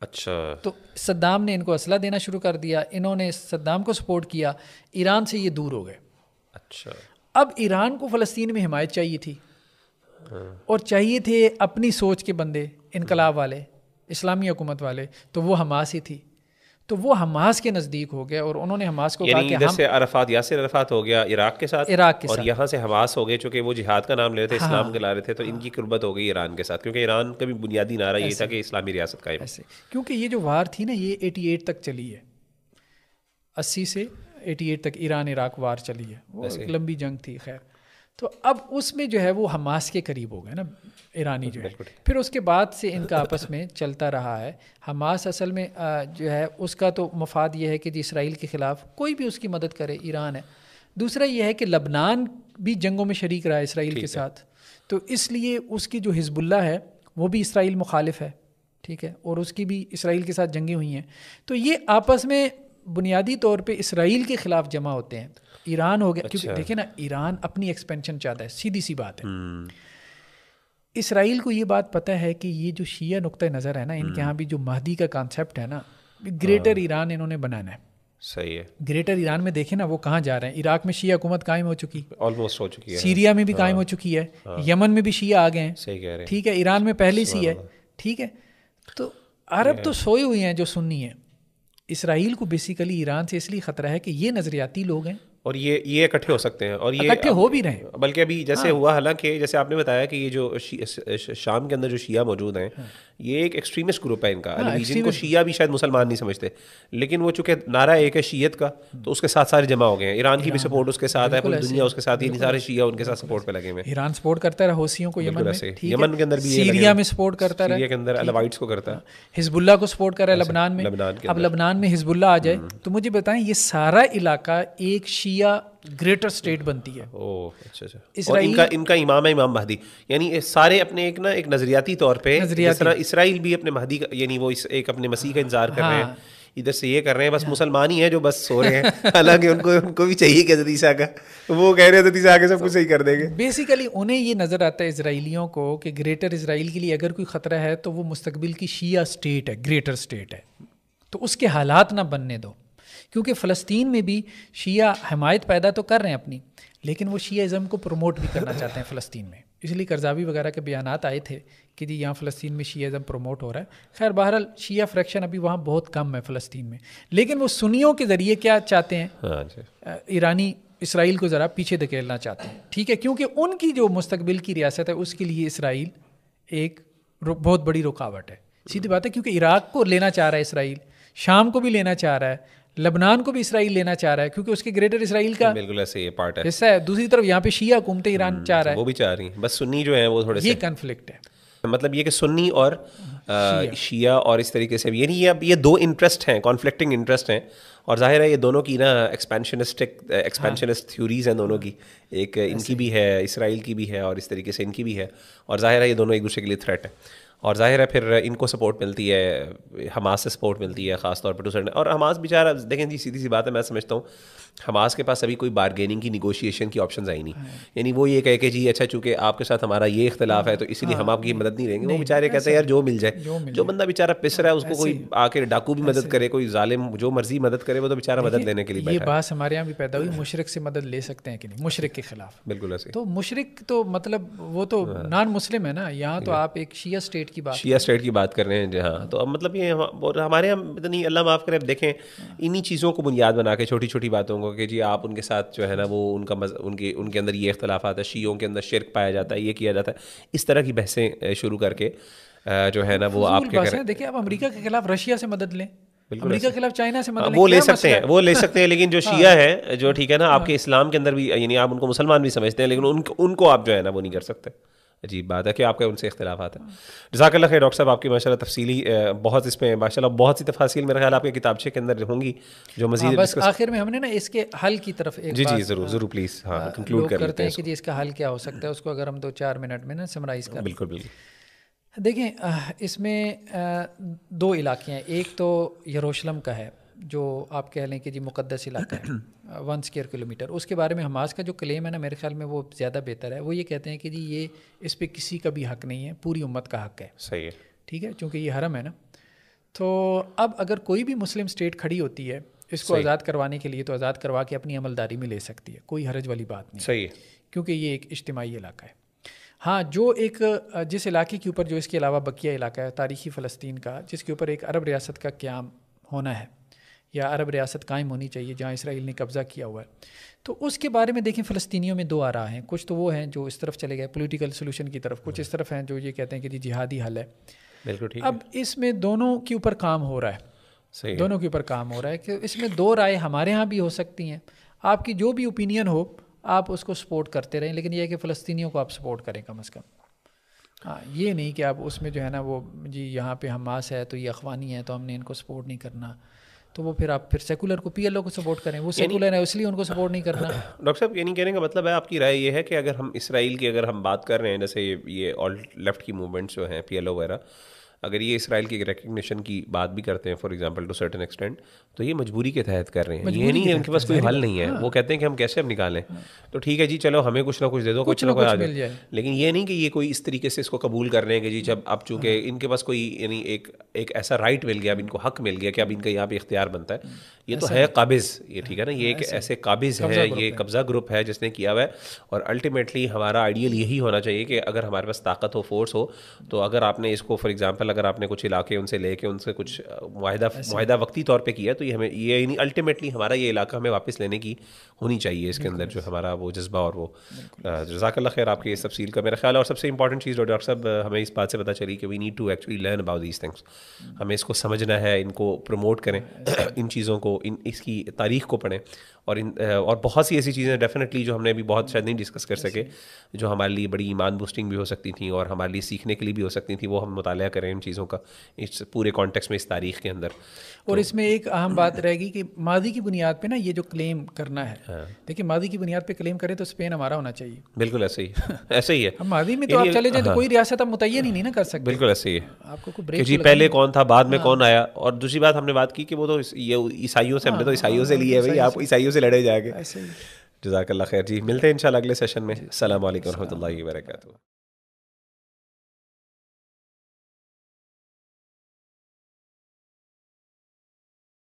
اچھا. تو صدام نے ان کو اسلحہ دینا شروع کر دیا، انہوں نے صدام کو سپورٹ کیا، ایران سے یہ دور ہو گئے. اچھا. اب ایران کو فلسطین میں حمایت چاہیے تھی، اور چاہیے تھے اپنی سوچ کے بندے، انقلاب والے، اسلامی حکومت والے، تو وہ حماس ہی تھی. تو وہ حماس کے نزدیک ہو گئے، اور انہوں نے حماس کو کہا کہ ادھر سے عرفات، یاسر عرفات ہو گیا عراق کے ساتھ، اور یہاں سے حماس ہو گئے، چونکہ وہ جہاد کا نام لے رہے تھے، اسلام کے لا رہے تھے، تو ان کی قربت ہو گئی ایران کے ساتھ، کیونکہ ایران کا بھی بنیادی نعرہ یہ تھا کہ اسلامی ریاست قائم. کیونکہ یہ جو وار تھی نا، یہ 88 تک چلی ہے، 80 سے 88 تک ایران عراق وار چلی ہے، وہ ایک لمبی جنگ تھی. خیر، تو اب اس میں جو ہے وہ حماس کے قریب ہو گئے نا ایرانی جو ہے. پھر اس کے بعد سے ان کا آپس میں چلتا رہا ہے. حماس اصل میں جو ہے اس کا تو مفاد یہ ہے کہ جی اسرائیل کے خلاف کوئی بھی اس کی مدد کرے، ایران ہے. دوسرا یہ ہے کہ لبنان بھی جنگوں میں شریک رہا ہے اسرائیل کے ساتھ، تو اس لیے اس کی جو حزب اللہ ہے وہ بھی اسرائیل مخالف ہے، ٹھیک ہے، اور اس کی بھی اسرائیل کے ساتھ جنگیں ہوئی ہیں. تو یہ آپس میں بنیادی طور پہ اسرائیل کے خلاف جمع ہوتے ہیں. ایران ہو گیا، کیونکہ دیکھیں نا ایران اپنی ایکسپینشن چاہتا ہے، سیدھی سی بات ہے. اسرائیل کو یہ بات پتہ ہے کہ یہ جو شیعہ نقطہ نظر ہے نا، ان کے ہاں بھی جو مہدی کا کانسیپٹ ہے نا، گریٹر ایران انہوں نے بنانا ہے. صحیح ہے. گریٹر ایران میں دیکھیں نا وہ کہاں جا رہے ہیں. عراق میں شیعہ حکومت قائم ہو چکی، آلموسٹ ہو چکی ہے، سیریا میں بھی قائم ہو چکی ہے، یمن میں بھی شیعہ آ گئے ہیں، صحیح کہہ رہے ہیں، ٹھیک ہے، ایران میں پہلے سے ہے، ٹھیک ہے. تو عرب تو سوئے ہوئے ہیں جو سنی ہیں. اسرائیل کو بیسیکلی ایران سے اس لیے خطرہ ہے کہ یہ نظریاتی لوگ ہیں، اور یہ اکٹھے ہو سکتے ہیں، اور یہ اکٹھے ہو بھی رہے ہیں. بلکہ ابھی جیسے ہوا، حالانکہ جیسے آپ نے بتایا کہ یہ جو شام کے اندر جو شیعہ موجود ہیں، یہ ایک ایکسٹریمسٹ گروپ ہے ان کا، جن کو شیعہ بھی شاید مسلمان نہیں سمجھتے، لیکن وہ چونکہ نعرہ ایک ہے شیعت کا، تو اس کے ساتھ سارے جمع ہو گئے ہیں. ایران کی بھی سپورٹ اس کے ساتھ ہے، پوری دنیا اس کے ساتھ، یہ سارے شیعہ ان کے ساتھ سپورٹ پہ لگے ہوئے ہیں. ایران سپورٹ کرتا ہے حوثیوں کو یمن میں، یمن کے اندر بھی، سیریا میں سپورٹ کرتا ہے، سیریا کے اندر الوائٹس کو کرتا ہے، حزب اللہ کو سپورٹ کر رہا ہے لبنان میں. اب لبنان میں حزب اللہ آ جائے تو مجھے بتائیں یہ سارا علاقہ ایک شیعہ گریٹر اسٹیٹ بنتی ہے. اور ان کا امام ہے امام مہدی، یعنی سارے اپنے ایک نظریاتی طور پہ، جس طرح اسرائیل بھی اپنے مہدی کا، یعنی وہ ایک اپنے مسیح کا انتظار کر رہے ہیں، ادھر سے یہ کر رہے ہیں، بس مسلمان ہی ہیں جو بس سو رہے ہیں، حالانکہ ان کو بھی چاہیے کہ حضرت عیسیٰ کا، وہ کہہ رہے ہیں حضرت عیسیٰ آگے سب کچھ صحیح کر دیں گے. بیسیکلی انہیں یہ نظر آتا ہے اسرائیلیوں کو کہ گریٹر اسرائیل کے لیے اگر کوئی خطرہ ہے تو وہ مستقبل کی شیعہ اسٹیٹ ہے، گریٹر اسٹیٹ ہے، تو اس کے حالات نہ بننے دو. کیونکہ فلسطین میں بھی شیعہ حمایت پیدا تو کر رہے ہیں اپنی، لیکن وہ شیعہ ازم کو پروموٹ بھی کرنا چاہتے ہیں فلسطین میں. اس لیے کرزاوی وغیرہ کے بیانات آئے تھے کہ جی یہاں فلسطین میں شیعہ ازم پروموٹ ہو رہا ہے. خیر بہرحال شیعہ فریکشن ابھی وہاں بہت کم ہے فلسطین میں، لیکن وہ سنیوں کے ذریعے کیا چاہتے ہیں، ایرانی اسرائیل کو ذرا پیچھے دھکیلنا چاہتے ہیں، ٹھیک ہے، کیونکہ ان کی جو مستقبل کی ریاست ہے اس کے لیے اسرائیل ایک بہت بڑی رکاوٹ ہے. سیدھی بات ہے، کیونکہ عراق کو لینا چاہ رہا ہے اسرائیل، شام کو بھی لینا چاہ رہا ہے، لبنان کو بھی اسرائیل لینا چاہ رہا ہے، کیونکہ اس کے گریٹر اسرائیل کا بالکل ایسے یہ پارٹ ہے، حصہ ہے. دوسری طرف یہاں پہ شیعہ حکومت ایران چاہ رہا ہے، وہ بھی چاہ رہی ہیں، بس سنی جو ہیں وہ تھوڑے سے، یہ کنفلکٹ ہے. مطلب یہ کہ سنی اور شیعہ اور اس طریقے سے، یعنی اب یہ دو انٹرسٹ ہیں، کانفلکٹنگ انٹرسٹ ہیں، اور ظاہر ہے یہ دونوں کی نا ایکسپینشنسٹ تھیوریز ہیں دونوں کی، ایک ان کی بھی ہے، اسرائیل کی بھی ہے، اور اس طریقے سے ان کی بھی ہے، اور ظاہر ہے یہ دونوں ایک دوسرے کے لیے تھریٹ ہے. اور ظاہر ہے پھر ان کو سپورٹ ملتی ہے، حماس سے سپورٹ ملتی ہے خاص طور پر. اور حماس بیچارہ دیکھیں جی، سیدھی سی بات ہے، میں سمجھتا ہوں حماس کے پاس ابھی کوئی بارگیننگ کی، نیگوشیشن کی آپشنز آئی نہیں. یعنی وہ یہ کہے کہ جی اچھا چونکہ آپ کے ساتھ ہمارا یہ اختلاف ہے تو اسی لیے ہم آپ کی مدد نہیں دیں گے. وہ بیچارے کہتے ہیں یار جو مل جائے، جو بندہ بیچارہ پس رہا ہے اس کو کوئی آ کے ڈاکو بھی مدد کرے، کوئی ظالم جو مرضی مدد کرے، وہ تو بیچارہ مدد لینے کے لیے بیٹھا ہے. یہ بات ہمارے یہاں بھی پیدا ہوئی، مشرک سے مدد لے سکتے ہیں کہ نہیں، مشرک کے خلاف. بالکل ایسے، تو مشرک تو مطلب وہ تو نان مسلم ہے نا. یہاں تو آپ ایک شیعہ اسٹیٹ کی بات کر رہے ہیں جی. ہاں، تو اب مطلب یہ ہمارے یہاں اتنی، اللہ معاف کرے، دیکھیں انہی چیزوں کو بنیاد بنا کے، چھوٹی چھوٹی باتوں کو، کہ جی آپ ان کے ساتھ جو ہے نا وہ ان کے اندر یہ اختلافات ہے، شیعوں کے اندر شرک پایا جاتا ہے، یہ کیا جاتا ہے، اس طرح کی بحثیں شروع کر کے جو ہے نا وہ آپ کے کریں. دیکھیں اب امریکہ کے خلاف رشیا سے مدد لیں، امریکہ کے خلاف چائنا سے مدد لیں، وہ لے سکتے ہیں، لیکن جو شیعہ ہیں جو ٹھیک ہے نا آپ کے اسلام کے اندر بھی، یعنی آپ ان کو مسلمان بھی سمجھتے ہیں، لیکن ان کو آپ جو ہے نا وہ نہیں کر سکتے. عجیب بات ہے کہ آپ کے ان سے اختلافات ہیں. جزاک اللہ خیر ڈاکٹر صاحب، آپ کی ماشاء اللہ تفصیلی بہت، اس میں ماشاء اللہ بہت سی تفاصیل میرے خیال آپ کے کتابچے کے اندر ہوں گی جو مزید. بس آخر میں ہم نے نا اس کے حل کی طرف ایک جی ضرور پلیز کنکلوڈ کر لیتے ہیں کہ جی اس کا حل کیا ہو سکتا ہے، اس کو اگر ہم 2-4 منٹ میں نا سمرائز کریں. بالکل. دیکھیں اس میں 2 علاقے ہیں، ایک تو یروشلم کا ہے جو آپ کہہ لیں کہ جی مقدس علاقہ ہے 1 اسکوائر کلومیٹر، اس کے بارے میں حماس کا جو کلیم ہے نا میرے خیال میں وہ زیادہ بہتر ہے. وہ یہ کہتے ہیں کہ جی یہ اس پہ کسی کا بھی حق نہیں ہے، پوری امت کا حق ہے. صحیح ہے. ٹھیک ہے، چونکہ یہ حرم ہے نا. تو اب اگر کوئی بھی مسلم اسٹیٹ کھڑی ہوتی ہے اس کو آزاد کروانے کے لیے تو آزاد کروا کے اپنی عملداری میں لے سکتی ہے، کوئی حرج والی بات نہیں. صحیح ہے. کیونکہ یہ ایک اجتماعی علاقہ ہے. ہاں جو ایک جس علاقے کے اوپر جو اس کے علاوہ بقیہ علاقہ ہے تاریخی فلسطین کا، جس کے اوپر ایک عرب ریاست کا قیام ہونا ہے یا عرب ریاست قائم ہونی چاہیے جہاں اسرائیل نے قبضہ کیا ہوا ہے، تو اس کے بارے میں دیکھیں فلسطینیوں میں دو آراء ہیں. کچھ تو وہ ہیں جو اس طرف چلے گئے پولیٹیکل سولوشن کی طرف، کچھ اس طرف ہیں جو یہ کہتے ہیں کہ جی جہادی حل ہے. بالکل ٹھیک. اب اس میں دونوں کے اوپر کام ہو رہا ہے. صحیح. دونوں کے اوپر کام ہو رہا ہے کہ اس میں دو رائے ہمارے ہاں بھی ہو سکتی ہیں. آپ کی جو بھی اوپینین ہو آپ اس کو سپورٹ کرتے رہیں، لیکن یہ ہے کہ فلسطینیوں کو آپ سپورٹ کریں کم از کم. ہاں یہ نہیں کہ آپ اس میں جو ہے نا وہ جی یہاں پہ حماس ہے تو یہ اخوانی ہے تو ہم نے ان کو سپورٹ نہیں کرنا، تو وہ پھر آپ پھر سیکولر کو PLO کو سپورٹ کریں. وہ سیکولر ہے اس لیے ان کو سپورٹ نہیں کرنا. ڈاکٹر صاحب یعنی کہنے کا مطلب ہے آپ کی رائے یہ ہے کہ اگر ہم اسرائیل کی اگر ہم بات کر رہے ہیں جیسے یہ آل لیفٹ کی موومنٹس جو ہیں PLO وغیرہ، اگر یہ اسرائیل کی ریکگنیشن کی بات بھی کرتے ہیں for example to certain extent, تو یہ مجبوری کے تحت کر رہے ہیں. یہ نہیں ہے ان کے پاس کوئی حل نہیں ہے. وہ کہتے ہیں کہ ہم کیسے ہم نکالیں، تو ٹھیک ہے جی چلو ہمیں کچھ نہ کچھ دے دو، کچھ نہ کچھ مل جائے. لیکن یہ نہیں کہ یہ کوئی اس طریقے سے اس کو قبول کر لیں کہ جی جب اب چونکہ ان کے پاس کوئی یعنی ایک ایسا رائٹ مل گیا، اب ان کو حق مل گیا کہ اب ان کا یہاں پہ اختیار بنتا ہے. یہ تو ہے قابض، یہ ٹھیک ہے نا، یہ ایک ایسے قابض ہے، یہ قبضہ گروپ ہے جس نے کیا ہوا ہے. اور الٹیمیٹلی ہمارا آئیڈیل یہی ہونا چاہیے کہ اگر ہمارے پاس طاقت ہو، فورس ہو، تو اگر آپ نے اس کو فار ایگزامپل اگر آپ نے کچھ علاقے ان سے لے کے ان سے کچھ معاہدہ وقتی طور پہ کیا، تو یہ ہمیں یہ یعنی الٹیمیٹلی ہمارا یہ علاقہ ہمیں واپس لینے کی ہونی چاہیے. اس کے اندر جو ہمارا وہ جذبہ اور وہ. جزاک اللہ خیر آپ کی اس تفصیل کا. میرا خیال ہے اور سب سے امپورٹنٹ چیز ڈاکٹر صاحب ہمیں اس بات سے پتہ چلی کہ we need to actually learn about these things. ہمیں اس کو سمجھنا ہے، ان کو پروموٹ کریں، ان چیزوں کو، اس کی تاریخ کو پڑھیں. اور بہت سی ایسی چیزیں ڈیفینیٹلی جو ہم نے ابھی بہت شاید نہیں ڈسکس کر سکے، جو ہمارے لیے بڑی ایمان بوسٹنگ بھی ہو سکتی تھیں اور ہمارے لیے سیکھنے کے لیے بھی ہو سکتی تھیں، وہ ہم مطالعہ کریں ان چیزوں کا اس پورے کانٹیکس میں، اس تاریخ کے اندر. اور اس میں ایک اہم بات رہے گی کہ ماضی کی بنیاد پہ نا یہ جو کلیم کرنا ہے، دیکھیں ماضی کی بنیاد پہ کلیم کرے تو اسپین ہمارا ہونا چاہیے. بالکل ایسے ہی ایسے ہی ہے. ہم ماضی میں تو آپ چلے جائیں تو کوئی ریاست آپ متعین ہی نہیں نا کر سکتے. بالکل ایسے ہی ہے آپ کو کہ جی پہلے کون تھا، بعد میں کون آیا. اور دوسری بات ہم نے بات کی کہ وہ تو یہ عیسائیوں سے، ہم نے تو عیسائیوں سے لی ہے بھائی، آپ عیسائیوں سے لڑے جائیں گے. جزاک اللہ خیر جی. ملتے ہیں انشاءاللہ اگلے سیشن میں. السلام علیکم و رحمۃ اللہ وبرکاتہ.